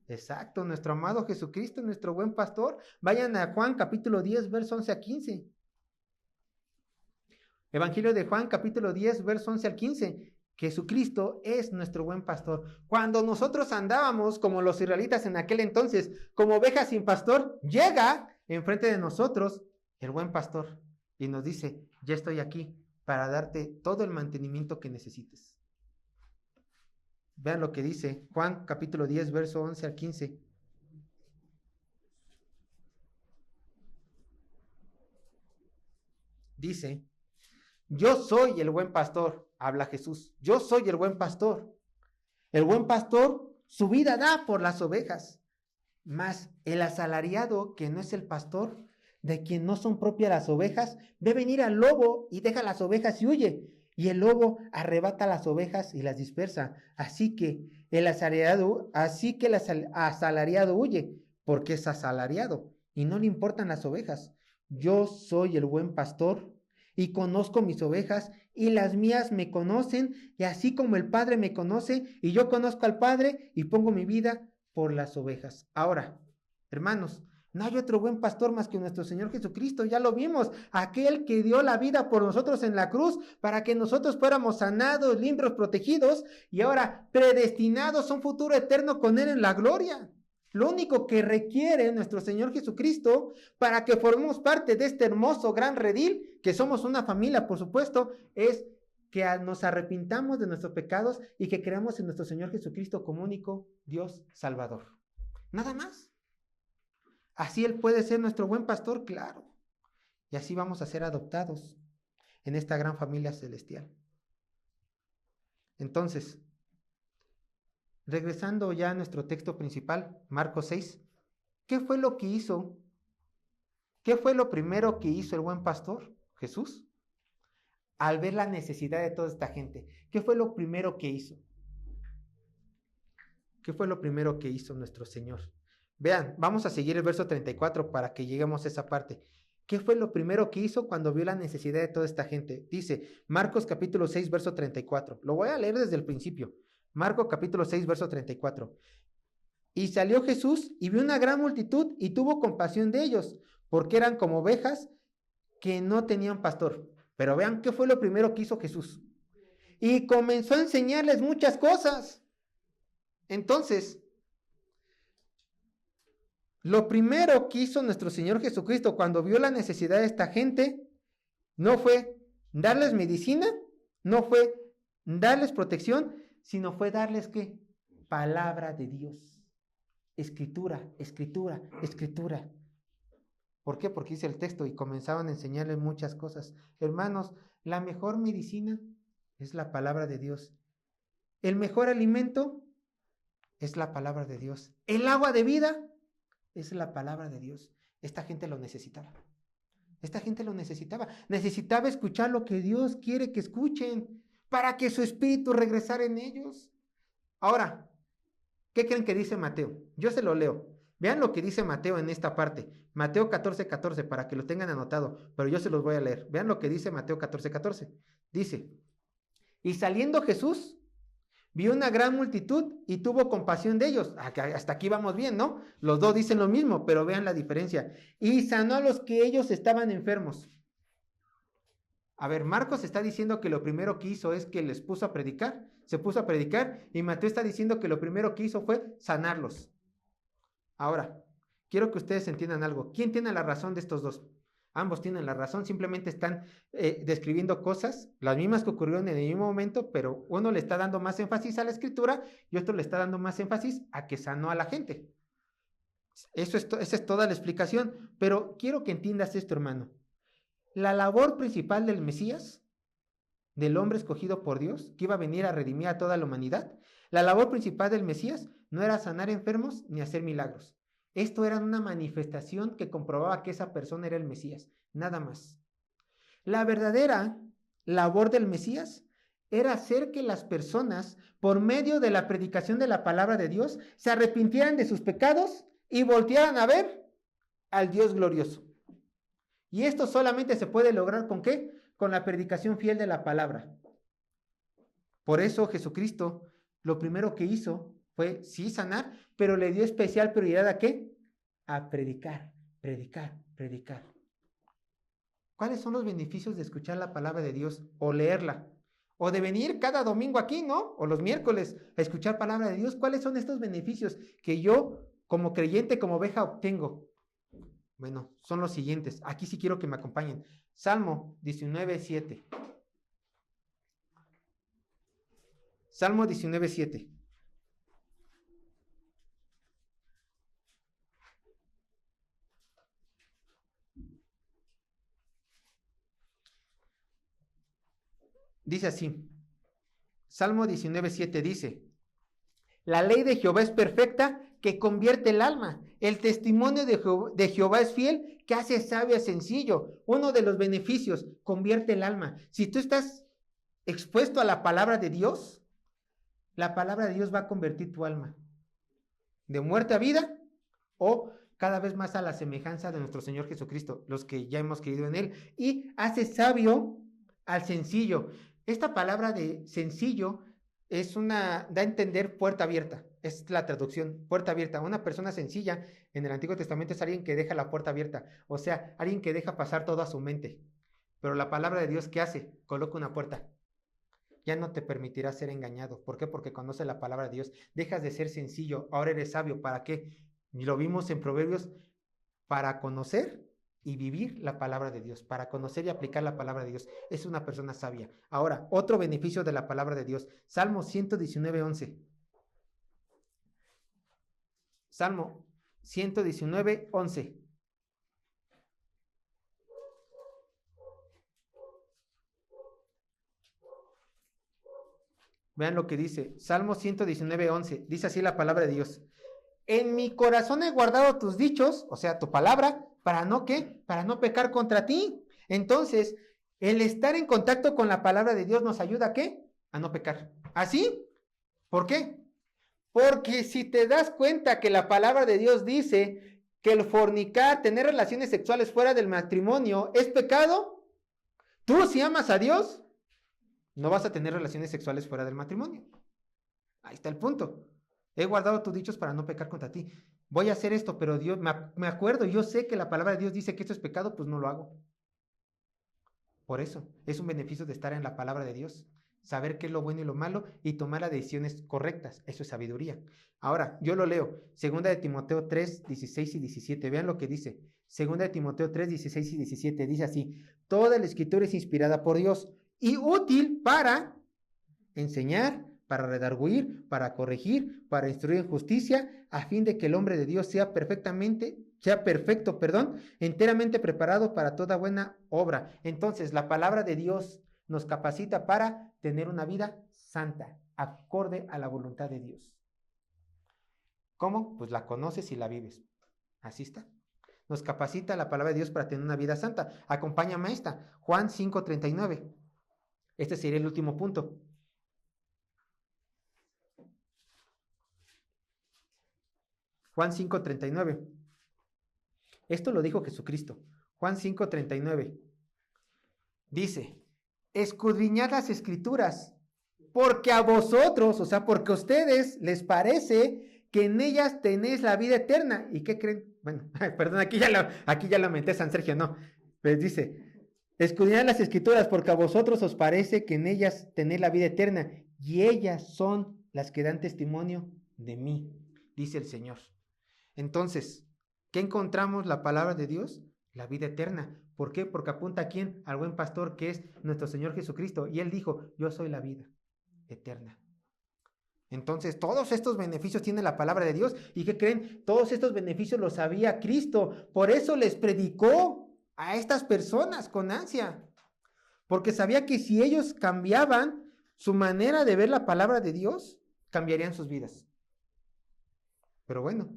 Exacto, nuestro amado Jesucristo, nuestro buen pastor. Vayan a Juan capítulo 10, verso 11 a 15. Evangelio de Juan capítulo 10, verso 11 al 15. Jesucristo es nuestro buen pastor. Cuando nosotros andábamos como los israelitas en aquel entonces, como ovejas sin pastor, llega enfrente de nosotros el buen pastor y nos dice: ya estoy aquí para darte todo el mantenimiento que necesites. Vean lo que dice Juan capítulo 10, verso 11 al 15. Dice: yo soy el buen pastor, habla Jesús. Yo soy el buen pastor. El buen pastor su vida da por las ovejas. Mas el asalariado, que no es el pastor, de quien no son propias las ovejas, ve venir al lobo y deja las ovejas y huye. Y el lobo arrebata las ovejas y las dispersa. Así que el asalariado huye, porque es asalariado y no le importan las ovejas. Yo soy el buen pastor y conozco mis ovejas, y las mías me conocen, y así como el Padre me conoce y yo conozco al Padre, y pongo mi vida por las ovejas. Ahora, hermanos, no hay otro buen pastor más que nuestro Señor Jesucristo. Ya lo vimos, aquel que dio la vida por nosotros en la cruz para que nosotros fuéramos sanados, limpios, protegidos y ahora predestinados a un futuro eterno con Él en la gloria. Lo único que requiere nuestro Señor Jesucristo para que formemos parte de este hermoso gran redil, que somos una familia, por supuesto, es que nos arrepintamos de nuestros pecados y que creamos en nuestro Señor Jesucristo como único Dios Salvador. Nada más. Así Él puede ser nuestro buen pastor, claro. Y así vamos a ser adoptados en esta gran familia celestial. Entonces, regresando ya a nuestro texto principal, Marcos 6, ¿qué fue lo que hizo? ¿Qué fue lo primero que hizo el buen pastor, Jesús? Al ver la necesidad de toda esta gente, ¿qué fue lo primero que hizo? ¿Qué fue lo primero que hizo nuestro Señor? Vean, vamos a seguir el verso 34 para que lleguemos a esa parte. ¿Qué fue lo primero que hizo cuando vio la necesidad de toda esta gente? Dice Marcos capítulo 6, verso 34. Lo voy a leer desde el principio. Marcos capítulo 6, verso 34. Y salió Jesús y vio una gran multitud y tuvo compasión de ellos, porque eran como ovejas que no tenían pastor. Pero vean qué fue lo primero que hizo Jesús. Y comenzó a enseñarles muchas cosas. Entonces, lo primero que hizo nuestro Señor Jesucristo cuando vio la necesidad de esta gente, no fue darles medicina, no fue darles protección, sino fue darles ¿qué? Palabra de Dios. Escritura, escritura, escritura. ¿Por qué? Porque dice el texto, y comenzaban a enseñarles muchas cosas. Hermanos, la mejor medicina es la palabra de Dios. El mejor alimento es la palabra de Dios. El agua de vida es la palabra de Dios. Esta gente lo necesitaba. Esta gente lo necesitaba. Necesitaba escuchar lo que Dios quiere que escuchen para que su espíritu regresara en ellos. Ahora, ¿qué creen que dice Mateo? Yo se lo leo. Vean lo que dice Mateo en esta parte. Mateo 14:14, para que lo tengan anotado, pero yo se los voy a leer. Vean lo que dice Mateo 14:14. Dice: y saliendo Jesús, vio una gran multitud y tuvo compasión de ellos. Hasta aquí vamos bien, ¿no? Los dos dicen lo mismo, pero vean la diferencia. Y sanó a los que ellos estaban enfermos. A ver, Marcos está diciendo que lo primero que hizo es que les puso a predicar, se puso a predicar, y Mateo está diciendo que lo primero que hizo fue sanarlos. Ahora, quiero que ustedes entiendan algo. ¿Quién tiene la razón de estos dos? Ambos tienen la razón, simplemente están describiendo cosas, las mismas que ocurrieron en el mismo momento, pero uno le está dando más énfasis a la escritura y otro le está dando más énfasis a que sanó a la gente. Esa es toda la explicación, pero quiero que entiendas esto, hermano. La labor principal del Mesías, del hombre escogido por Dios, que iba a venir a redimir a toda la humanidad, la labor principal del Mesías no era sanar enfermos ni hacer milagros. Esto era una manifestación que comprobaba que esa persona era el Mesías, nada más. La verdadera labor del Mesías era hacer que las personas, por medio de la predicación de la palabra de Dios, se arrepintieran de sus pecados y voltearan a ver al Dios glorioso. Y esto solamente se puede lograr ¿con qué? Con la predicación fiel de la palabra. Por eso Jesucristo lo primero que hizo fue sí sanar, pero le dio especial prioridad ¿a qué? A predicar, predicar, predicar. ¿Cuáles son los beneficios de escuchar la palabra de Dios o leerla? O de venir cada domingo aquí, ¿no? O los miércoles a escuchar palabra de Dios. ¿Cuáles son estos beneficios que yo, como creyente, como oveja, obtengo? Bueno, son los siguientes. Aquí sí quiero que me acompañen. Salmo 19:7. Salmo 19:7. Dice así. Salmo 19:7 dice: la ley de Jehová es perfecta, que convierte el alma. El testimonio de Jehová es fiel, que hace sabio y sencillo. Uno de los beneficios, convierte el alma. Si tú estás expuesto a la palabra de Dios, la palabra de Dios va a convertir tu alma de muerte a vida o cada vez más a la semejanza de nuestro Señor Jesucristo, los que ya hemos creído en Él. Y hace sabio al sencillo. Esta palabra de sencillo da a entender puerta abierta, es la traducción, puerta abierta. Una persona sencilla en el Antiguo Testamento es alguien que deja la puerta abierta, o sea, alguien que deja pasar todo a su mente. Pero la palabra de Dios, ¿qué hace? Coloca una puerta. Ya no te permitirá ser engañado. ¿Por qué? Porque conoce la palabra de Dios. Dejas de ser sencillo, ahora eres sabio. ¿Para qué? Lo vimos en Proverbios, para conocer y vivir la palabra de Dios, para conocer y aplicar la palabra de Dios. Es una persona sabia. Ahora, otro beneficio de la palabra de Dios. Salmo 119:11. Salmo 119:11. Vean lo que dice. Salmo 119:11. Dice así la palabra de Dios: en mi corazón he guardado tus dichos, o sea, tu palabra, ¿para no qué? Para no pecar contra ti. Entonces, el estar en contacto con la palabra de Dios nos ayuda ¿a qué? A no pecar. ¿Así? ¿Por qué? Porque si te das cuenta que la palabra de Dios dice que el fornicar, tener relaciones sexuales fuera del matrimonio es pecado, tú si amas a Dios, no vas a tener relaciones sexuales fuera del matrimonio. Ahí está el punto. He guardado tus dichos para no pecar contra ti. Voy a hacer esto, pero Dios, me acuerdo, yo sé que la palabra de Dios dice que esto es pecado, pues no lo hago. Por eso, es un beneficio de estar en la palabra de Dios. Saber qué es lo bueno y lo malo y tomar las decisiones correctas. Eso es sabiduría. Ahora, yo lo leo. 2 de Timoteo 3, 16 y 17. Vean lo que dice. 2 de Timoteo 3, 16 y 17. Dice así: toda la escritura es inspirada por Dios y útil para enseñar, para redarguir, para corregir, para instruir en justicia, a fin de que el hombre de Dios sea perfecto, enteramente preparado para toda buena obra. Entonces, la palabra de Dios nos capacita para tener una vida santa, acorde a la voluntad de Dios. ¿Cómo? Pues la conoces y la vives. Así está. Nos capacita la palabra de Dios para tener una vida santa. Acompáñame a esta. Juan 5:39. Este sería el último punto. Juan 5:39. Esto lo dijo Jesucristo. Juan 5:39. Dice: escudriñad las escrituras, porque a vosotros, o sea, porque a ustedes les parece que en ellas tenéis la vida eterna. ¿Y qué creen? Bueno, perdón, aquí ya lo menté, San Sergio, no. Pues dice: Escudriñad las escrituras, porque a vosotros os parece que en ellas tenéis la vida eterna, y ellas son las que dan testimonio de mí, dice el Señor. Entonces, ¿qué encontramos la palabra de Dios? La vida eterna. ¿Por qué? Porque apunta a quién? Al buen pastor que es nuestro Señor Jesucristo. Y Él dijo, yo soy la vida eterna. Entonces, todos estos beneficios tiene la palabra de Dios. ¿Y qué creen? Todos estos beneficios los sabía Cristo. Por eso les predicó a estas personas con ansia. Porque sabía que si ellos cambiaban su manera de ver la palabra de Dios, cambiarían sus vidas. Pero bueno,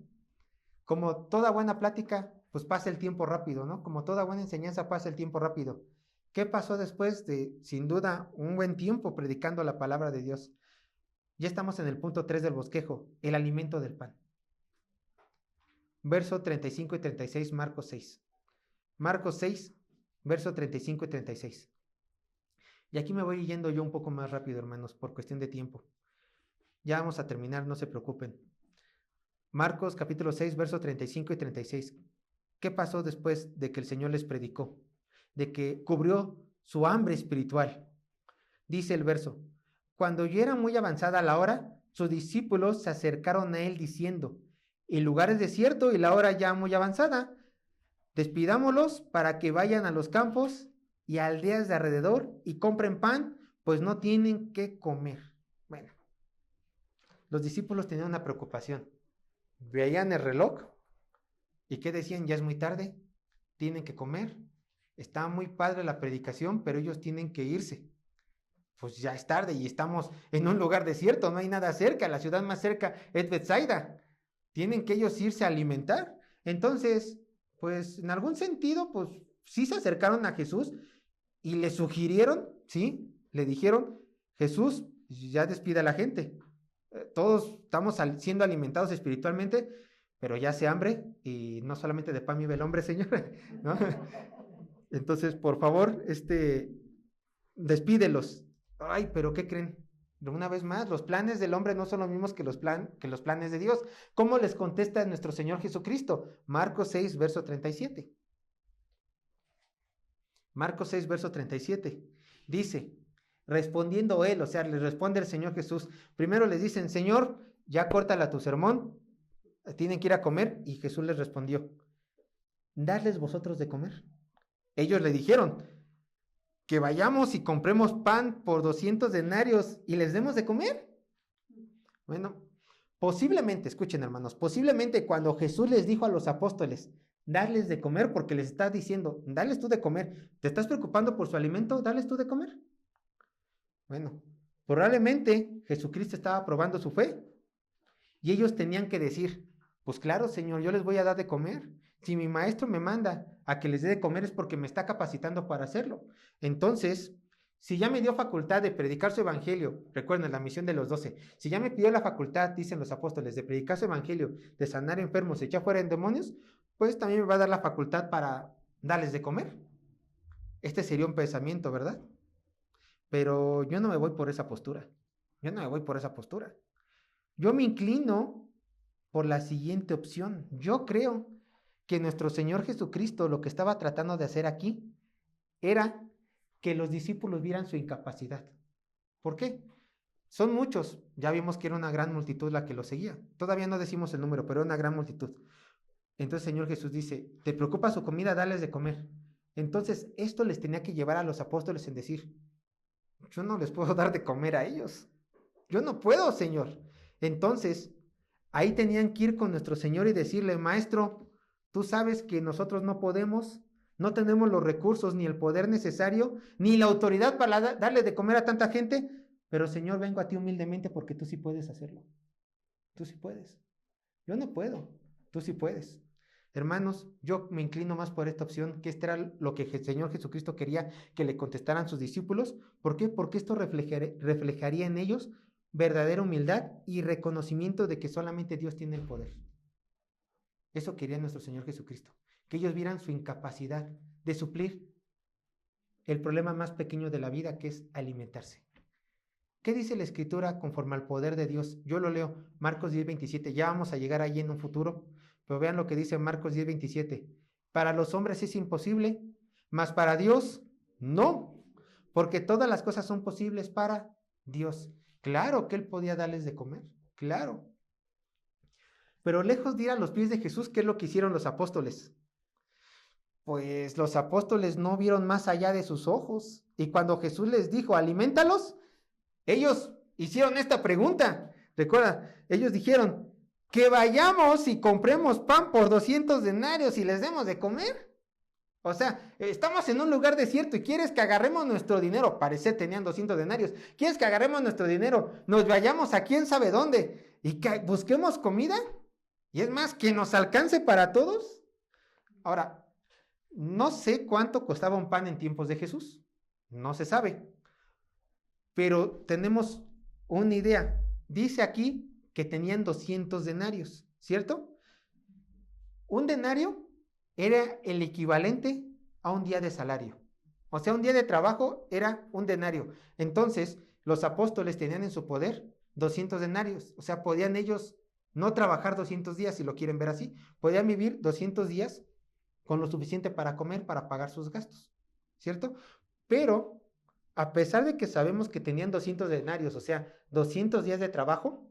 como toda buena plática, pues pasa el tiempo rápido, ¿no? Como toda buena enseñanza pasa el tiempo rápido. ¿Qué pasó después de, sin duda, un buen tiempo predicando la palabra de Dios? Ya estamos en el punto 3 del bosquejo, el alimento del pan. Verso 35 y 36, Marcos 6. Marcos 6, verso 35 y 36. Y aquí me voy yendo yo un poco más rápido, hermanos, por cuestión de tiempo. Ya vamos a terminar, no se preocupen. Marcos capítulo 6, verso 35 y 36. ¿Qué pasó después de que el Señor les predicó? De que cubrió su hambre espiritual. Dice el verso, cuando ya era muy avanzada la hora, sus discípulos se acercaron a él diciendo, el lugar es desierto y la hora ya muy avanzada. Despidámoslos para que vayan a los campos y aldeas de alrededor y compren pan, pues no tienen qué comer. Bueno, los discípulos tenían una preocupación. Veían el reloj y ¿qué decían? Ya es muy tarde, tienen que comer. Está muy padre la predicación, pero ellos tienen que irse. Pues ya es tarde y estamos en un lugar desierto, no hay nada cerca, la ciudad más cerca es Betsaida. Tienen que ellos irse a alimentar. Entonces, pues en algún sentido, pues sí se acercaron a Jesús y le sugirieron, ¿sí? Le dijeron, Jesús, ya despida a la gente. Todos estamos siendo alimentados espiritualmente, pero ya hace hambre y no solamente de pan vive el hombre, Señor, ¿no? Entonces, por favor, despídelos. Ay, pero ¿qué creen? Una vez más, los planes del hombre no son los mismos que los planes de Dios. ¿Cómo les contesta nuestro Señor Jesucristo? Marcos 6, verso 37. Marcos 6, verso 37. Dice, respondiendo él, o sea, les responde el Señor Jesús. Primero les dicen, Señor, ya córtala tu sermón, tienen que ir a comer. Y Jesús les respondió, dadles vosotros de comer. Ellos le dijeron, que vayamos y compremos pan por 200 denarios y les demos de comer. Bueno, posiblemente, escuchen hermanos, posiblemente cuando Jesús les dijo a los apóstoles, darles de comer, porque les está diciendo, dales tú de comer, ¿te estás preocupando por su alimento? Dales tú de comer. Bueno, probablemente Jesucristo estaba probando su fe y ellos tenían que decir, pues claro, Señor, yo les voy a dar de comer. Si mi maestro me manda a que les dé de comer es porque me está capacitando para hacerlo. Entonces, si ya me dio facultad de predicar su evangelio, recuerden la misión de los 12, si ya me pidió la facultad, dicen los apóstoles, de predicar su evangelio, de sanar enfermos, echar fuera en demonios, pues también me va a dar la facultad para darles de comer. Este sería un pensamiento, ¿verdad? Pero yo no me voy por esa postura. Yo no me voy por esa postura. Yo me inclino por la siguiente opción. Yo creo que nuestro Señor Jesucristo lo que estaba tratando de hacer aquí era que los discípulos vieran su incapacidad. ¿Por qué? Son muchos, ya vimos que era una gran multitud la que lo seguía. Todavía no decimos el número, pero era una gran multitud. Entonces el Señor Jesús dice, ¿te preocupa su comida? Dales de comer. Entonces esto les tenía que llevar a los apóstoles en decir, yo no les puedo dar de comer a ellos. Yo no puedo, Señor. Entonces, ahí tenían que ir con nuestro Señor y decirle, Maestro, tú sabes que nosotros no podemos, no tenemos los recursos ni el poder necesario, ni la autoridad para darle de comer a tanta gente, pero Señor, vengo a ti humildemente porque tú sí puedes hacerlo. Tú sí puedes. Yo no puedo, tú sí puedes. Hermanos, yo me inclino más por esta opción, que este era lo que el Señor Jesucristo quería que le contestaran sus discípulos. ¿Por qué? Porque esto reflejaría en ellos verdadera humildad y reconocimiento de que solamente Dios tiene el poder. Eso quería nuestro Señor Jesucristo, que ellos vieran su incapacidad de suplir el problema más pequeño de la vida, que es alimentarse. ¿Qué dice la Escritura conforme al poder de Dios? Yo lo leo, Marcos 10:27, ya vamos a llegar ahí en un futuro, pero vean lo que dice Marcos 10:27. Para los hombres es imposible, mas para Dios No, porque todas las cosas son posibles para Dios. Claro que Él podía darles de comer, claro. Pero lejos de ir a los pies de Jesús, ¿qué es lo que hicieron los apóstoles? Pues los apóstoles no vieron más allá de sus ojos. Y cuando Jesús les dijo, aliméntalos, ellos hicieron esta pregunta. Recuerda, ellos dijeron, que vayamos y compremos pan por 200 denarios y les demos de comer. O sea, estamos en un lugar desierto y quieres que agarremos nuestro dinero. Parece tenían 200 denarios. ¿Quieres que agarremos nuestro dinero? Nos vayamos a quién sabe dónde y que busquemos comida. Y es más, que nos alcance para todos. Ahora, no sé cuánto costaba un pan en tiempos de Jesús. No se sabe. Pero tenemos una idea. Dice aquí que tenían 200 denarios, ¿cierto? Un denario era el equivalente a un día de salario. O sea, un día de trabajo era un denario. Entonces, los apóstoles tenían en su poder 200 denarios. O sea, podían ellos no trabajar 200 días, si lo quieren ver así. Podían vivir 200 días con lo suficiente para comer, para pagar sus gastos, ¿cierto? Pero, a pesar de que sabemos que tenían 200 denarios, o sea, 200 días de trabajo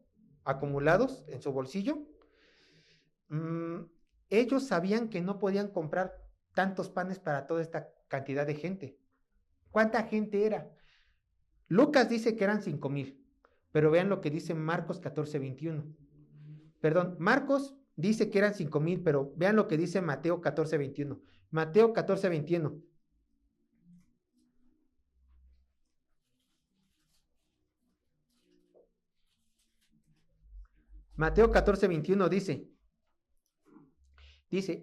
acumulados en su bolsillo, ellos sabían que no podían comprar tantos panes para toda esta cantidad de gente. ¿Cuánta gente era? Lucas dice que eran 5,000, pero vean lo que dice Marcos 14:21. Perdón, Marcos dice que eran 5,000, pero vean lo que dice Mateo 14:21. Mateo 14:21. Mateo 14:21 dice,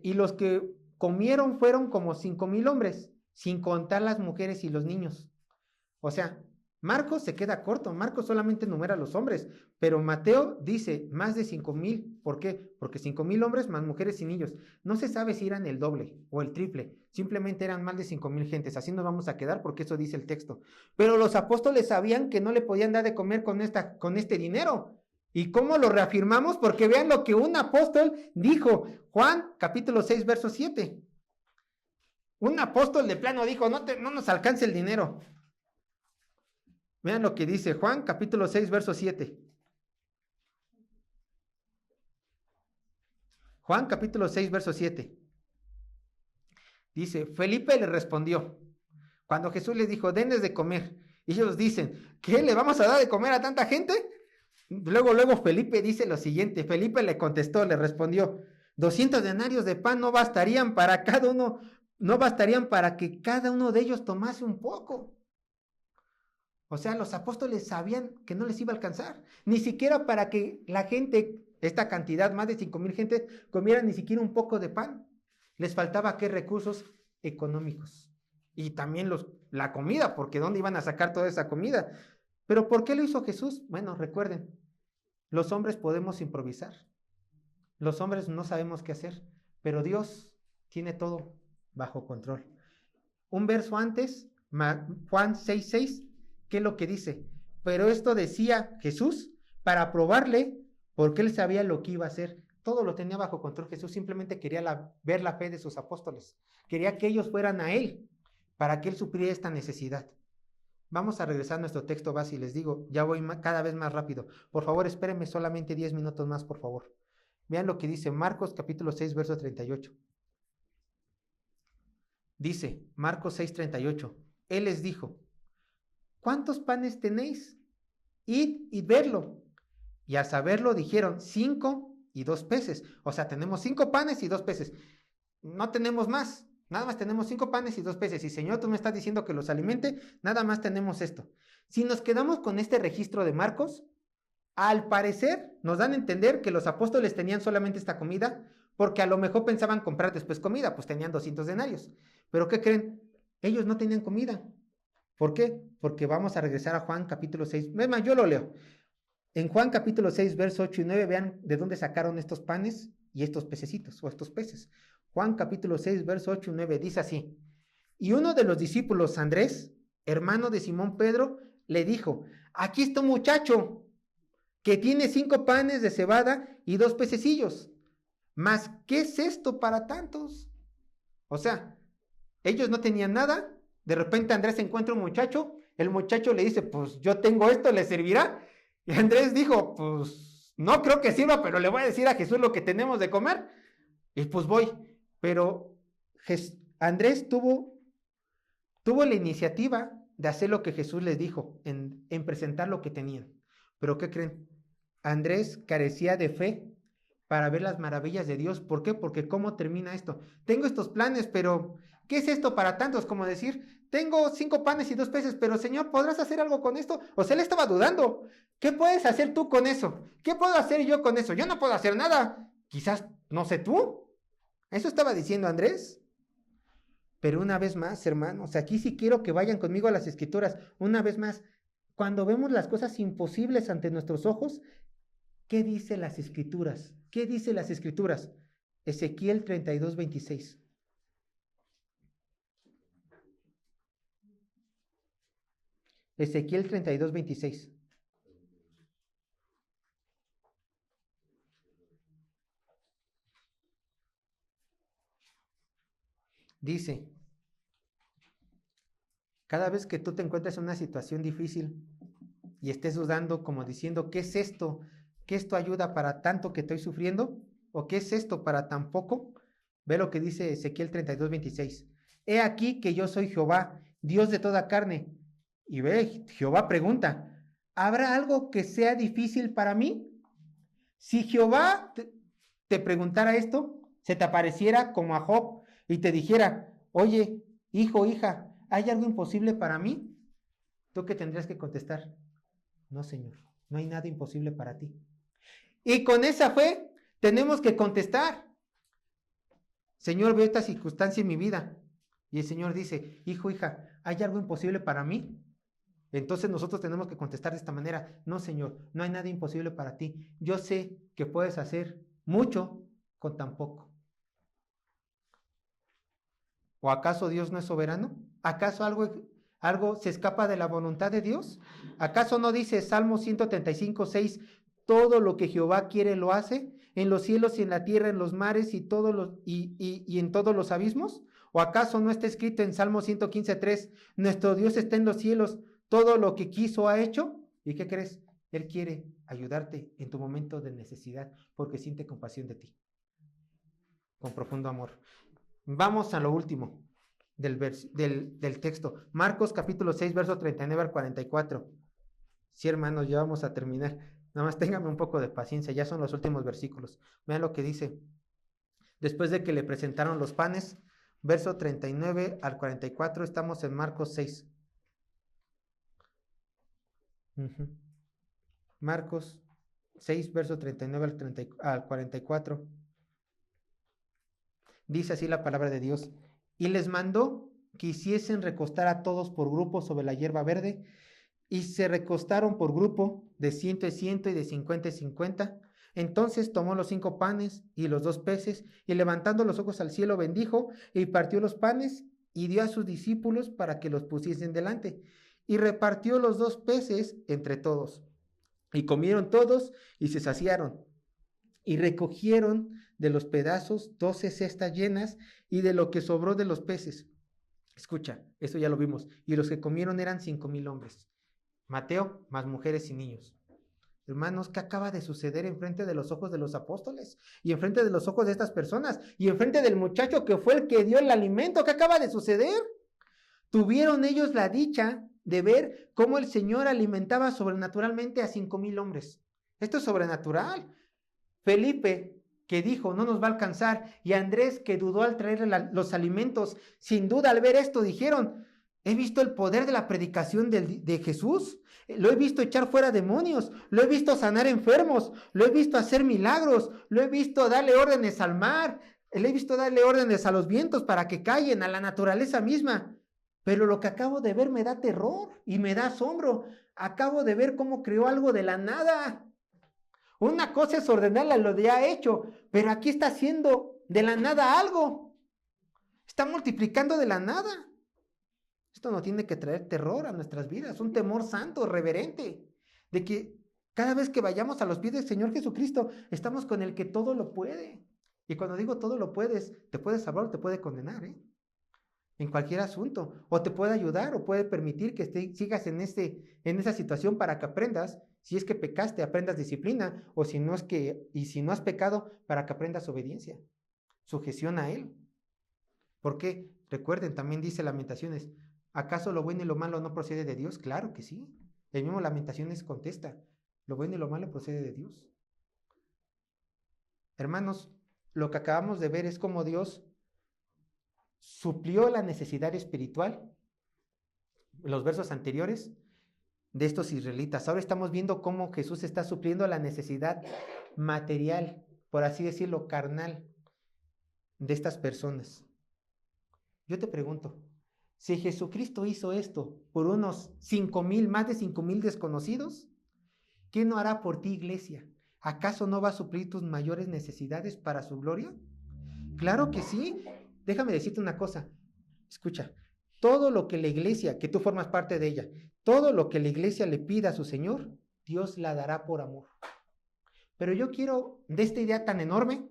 y los que comieron fueron como 5,000 hombres, sin contar las mujeres y los niños. O sea, Marcos se queda corto, Marcos solamente enumera a los hombres, pero Mateo dice más de 5,000. ¿Por qué? Porque 5,000 hombres más mujeres y niños. No se sabe si eran el doble o el triple, simplemente eran más de 5,000 gentes. Así nos vamos a quedar porque eso dice el texto. Pero los apóstoles sabían que no le podían dar de comer con este dinero. ¿Y cómo lo reafirmamos? Porque vean lo que un apóstol dijo, Juan capítulo 6, verso 7. Un apóstol de plano dijo, no nos alcance el dinero. Vean lo que dice Juan capítulo 6, verso 7. Juan capítulo 6, verso 7. Dice, Felipe le respondió, cuando Jesús les dijo, denles de comer. Y ellos dicen, ¿qué? ¿Le vamos a dar de comer a tanta gente? Luego Felipe dice lo siguiente, Felipe le contestó, le respondió, 200 denarios de pan no bastarían para cada uno, no bastarían para que cada uno de ellos tomase un poco. O sea, los apóstoles sabían que no les iba a alcanzar, ni siquiera para que la gente, esta cantidad, más de 5,000 gente, comiera ni siquiera un poco de pan. Les faltaba, ¿qué? Recursos económicos. Y también la comida, porque ¿dónde iban a sacar toda esa comida? ¿Pero por qué lo hizo Jesús? Bueno, recuerden, los hombres podemos improvisar. Los hombres no sabemos qué hacer, pero Dios tiene todo bajo control. Un verso antes, Juan 6:6, ¿qué es lo que dice? Pero esto decía Jesús para probarle, porque él sabía lo que iba a hacer. Todo lo tenía bajo control. Jesús simplemente quería ver la fe de sus apóstoles. Quería que ellos fueran a él para que él supliera esta necesidad. Vamos a regresar a nuestro texto base y les digo, ya voy cada vez más rápido. Por favor, espérenme solamente 10 minutos más, por favor. Vean lo que dice Marcos capítulo 6, verso 38. Dice Marcos 6:38. Él les dijo, ¿cuántos panes tenéis? Id y verlo. Y al saberlo dijeron 5 y 2 peces. O sea, tenemos 5 panes y 2 peces. No tenemos más. Nada más tenemos 5 panes y 2 peces. Y Señor, tú me estás diciendo que los alimente. Nada más tenemos esto. Si nos quedamos con este registro de Marcos, al parecer nos dan a entender que los apóstoles tenían solamente esta comida, porque a lo mejor pensaban comprar después comida, pues tenían 200 denarios. Pero ¿qué creen? Ellos no tenían comida. ¿Por qué? Porque vamos a regresar a Juan capítulo 6. Es más, yo lo leo. En Juan capítulo 6, verso 8 y 9, vean de dónde sacaron estos panes y estos pececitos o estos peces. Juan capítulo 6, verso 8 y 9 dice así. Y uno de los discípulos, Andrés, hermano de Simón Pedro, le dijo, aquí está un muchacho que tiene 5 panes de cebada y 2 pececillos. Mas, ¿qué es esto para tantos? O sea, ellos no tenían nada De repente Andrés encuentra un muchacho, el muchacho le dice, pues yo tengo esto, ¿le servirá? Y Andrés dijo, pues no creo que sirva, pero le voy a decir a Jesús lo que tenemos de comer. Y pues voy. Pero Andrés tuvo la iniciativa de hacer lo que Jesús les dijo, en presentar lo que tenían. Pero ¿qué creen? Andrés carecía de fe para ver las maravillas de Dios. ¿Por qué? Porque ¿cómo termina esto? Tengo estos planes, pero ¿qué es esto para tantos? Como decir, tengo 5 panes y 2 peces, pero Señor, ¿podrás hacer algo con esto? O sea, él estaba dudando. ¿Qué puedes hacer tú con eso? ¿Qué puedo hacer yo con eso? Yo no puedo hacer nada. Quizás, no sé tú. Eso estaba diciendo Andrés. Pero una vez más, hermanos, aquí sí quiero que vayan conmigo a las Escrituras. Una vez más, cuando vemos las cosas imposibles ante nuestros ojos, ¿qué dice las Escrituras? ¿Qué dice las Escrituras? Ezequiel 32:26. Ezequiel 32:26. Dice, cada vez que tú te encuentres en una situación difícil y estés dudando como diciendo, ¿qué es esto? ¿Qué esto ayuda para tanto que estoy sufriendo? ¿O qué es esto para tan poco? Ve lo que dice Ezequiel 32:26. He aquí que yo soy Jehová, Dios de toda carne. Y ve, Jehová pregunta, ¿habrá algo que sea difícil para mí? Si Jehová te preguntara esto, se te apareciera como a Job y te dijera, oye, hijo, hija, ¿hay algo imposible para mí? ¿Tú qué tendrías que contestar? No, Señor, no hay nada imposible para ti. Y con esa fe tenemos que contestar, Señor, veo esta circunstancia en mi vida. Y el Señor dice, hijo, hija, ¿hay algo imposible para mí? Entonces nosotros tenemos que contestar de esta manera, no, Señor, no hay nada imposible para ti. Yo sé que puedes hacer mucho con tan poco. ¿O acaso Dios no es soberano? ¿Acaso algo se escapa de la voluntad de Dios? ¿Acaso no dice Salmo 135:6, todo lo que Jehová quiere lo hace, en los cielos y en la tierra, en los mares y en todos los abismos? ¿O acaso no está escrito en Salmo 115:3, nuestro Dios está en los cielos, todo lo que quiso ha hecho? ¿Y qué crees? Él quiere ayudarte en tu momento de necesidad porque siente compasión de ti, con profundo amor. Vamos a lo último del texto. Marcos capítulo 6, verso 39 al 44. Sí, hermanos, ya vamos a terminar. Nada más ténganme un poco de paciencia, ya son los últimos versículos. Vean lo que dice. Después de que le presentaron los panes, verso 39 al 44, estamos en Marcos 6. Marcos 6, verso 39 al 44. Dice así la palabra de Dios. Y les mandó que hiciesen recostar a todos por grupo sobre la hierba verde, y se recostaron por grupo, de 100 en 100 y de 50 en 50. Entonces tomó los 5 panes y los 2 peces, y levantando los ojos al cielo bendijo, y partió los panes, y dio a sus discípulos para que los pusiesen delante, y repartió los 2 peces entre todos. Y comieron todos, y se saciaron. Y recogieron de los pedazos 12 cestas llenas, y de lo que sobró de los peces. Escucha, eso ya lo vimos. Y los que comieron eran 5,000 hombres. Mateo, más mujeres y niños. Hermanos, ¿qué acaba de suceder enfrente de los ojos de los apóstoles? Y enfrente de los ojos de estas personas. Y enfrente del muchacho que fue el que dio el alimento. ¿Qué acaba de suceder? Tuvieron ellos la dicha de ver cómo el Señor alimentaba sobrenaturalmente a 5,000 hombres. Esto es sobrenatural. Felipe, que dijo, no nos va a alcanzar, y Andrés, que dudó al traer los alimentos, sin duda al ver esto dijeron, he visto el poder de la predicación de Jesús, lo he visto echar fuera demonios, lo he visto sanar enfermos, lo he visto hacer milagros, lo he visto darle órdenes al mar, le he visto darle órdenes a los vientos para que callen, a la naturaleza misma. Pero lo que acabo de ver me da terror y me da asombro. Acabo de ver cómo creó algo de la nada. Una cosa es ordenarle lo que ha hecho, pero aquí está haciendo de la nada algo. Está multiplicando de la nada. Esto no tiene que traer terror a nuestras vidas, un temor santo, reverente, de que cada vez que vayamos a los pies del Señor Jesucristo, estamos con el que todo lo puede. Y cuando digo todo lo puedes, te puede salvar o te puede condenar, en cualquier asunto, o te puede ayudar, o puede permitir que sigas en esa situación para que aprendas. Si es que pecaste, aprendas disciplina, o si no si no has pecado, para que aprendas obediencia, sujeción a Él. ¿Por qué? Recuerden, también dice Lamentaciones, ¿acaso lo bueno y lo malo no procede de Dios? Claro que sí. El mismo Lamentaciones contesta, lo bueno y lo malo procede de Dios. Hermanos, lo que acabamos de ver es cómo Dios suplió la necesidad espiritual, los versos anteriores, de estos israelitas. Ahora estamos viendo cómo Jesús está supliendo la necesidad material, por así decirlo, carnal, de estas personas. Yo te pregunto, si Jesucristo hizo esto por unos 5,000, más de 5,000 desconocidos, ¿qué no hará por ti, iglesia? ¿Acaso no va a suplir tus mayores necesidades para su gloria? Claro que sí. Déjame decirte una cosa. Escucha, todo lo que la iglesia, que tú formas parte de ella, todo lo que la iglesia le pida a su Señor, Dios la dará por amor. Pero yo quiero, de esta idea tan enorme,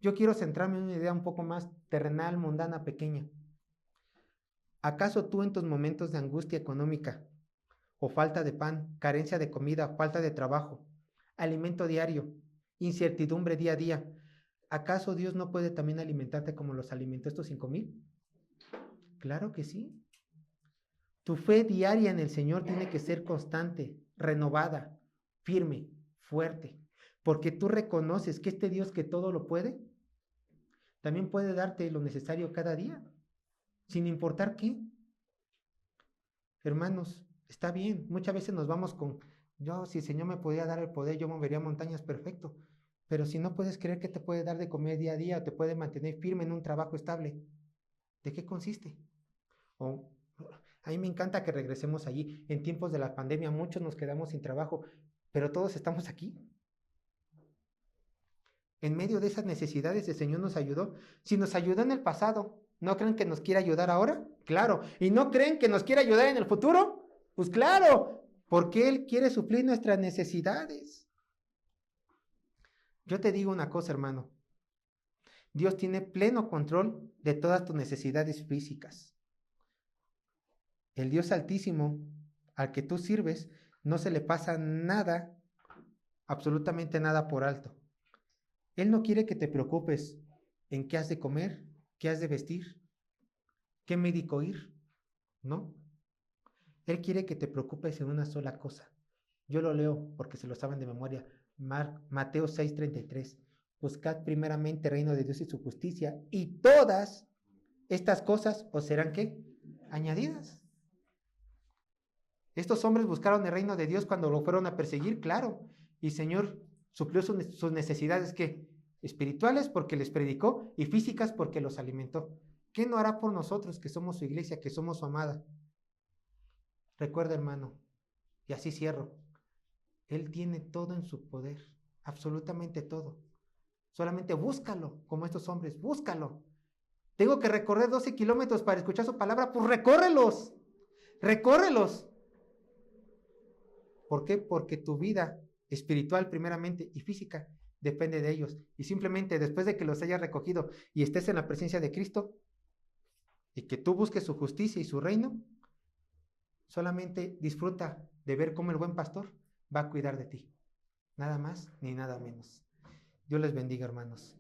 yo quiero centrarme en una idea un poco más terrenal, mundana, pequeña. ¿Acaso tú en tus momentos de angustia económica, o falta de pan, carencia de comida, falta de trabajo, alimento diario, incertidumbre día a día, ¿acaso Dios no puede también alimentarte como los alimentó estos 5,000? Claro que sí. Tu fe diaria en el Señor tiene que ser constante, renovada, firme, fuerte, porque tú reconoces que este Dios que todo lo puede, también puede darte lo necesario cada día, sin importar qué. Hermanos, está bien, muchas veces nos vamos si el Señor me pudiera dar el poder, yo movería montañas, perfecto, pero si no puedes creer que te puede dar de comer día a día, o te puede mantener firme en un trabajo estable, ¿de qué consiste? A mí me encanta que regresemos allí. En tiempos de la pandemia muchos nos quedamos sin trabajo, pero todos estamos aquí. En medio de esas necesidades el Señor nos ayudó. Si nos ayudó en el pasado, ¿no creen que nos quiere ayudar ahora? Claro. ¿Y no creen que nos quiere ayudar en el futuro? Pues claro, porque Él quiere suplir nuestras necesidades. Yo te digo una cosa, hermano. Dios tiene pleno control de todas tus necesidades físicas. El Dios Altísimo al que tú sirves no se le pasa nada, absolutamente nada por alto. Él no quiere que te preocupes en qué has de comer, qué has de vestir, qué médico ir, ¿no? Él quiere que te preocupes en una sola cosa. Yo lo leo porque se lo saben de memoria. Mateo 6:33. Buscad primeramente el reino de Dios y su justicia, y todas estas cosas os serán ¿qué? Añadidas. Estos hombres buscaron el reino de Dios cuando lo fueron a perseguir, claro. Y el Señor suplió sus necesidades, ¿qué? Espirituales porque les predicó y físicas porque los alimentó. ¿Qué no hará por nosotros que somos su iglesia, que somos su amada? Recuerda, hermano, y así cierro. Él tiene todo en su poder, absolutamente todo. Solamente búscalo, como estos hombres, búscalo. Tengo que recorrer 12 kilómetros para escuchar su palabra, pues recórrelos, recórrelos. ¿Por qué? Porque tu vida espiritual primeramente y física depende de ellos. Y simplemente después de que los hayas recogido y estés en la presencia de Cristo y que tú busques su justicia y su reino, solamente disfruta de ver cómo el buen pastor va a cuidar de ti. Nada más ni nada menos. Dios les bendiga, hermanos.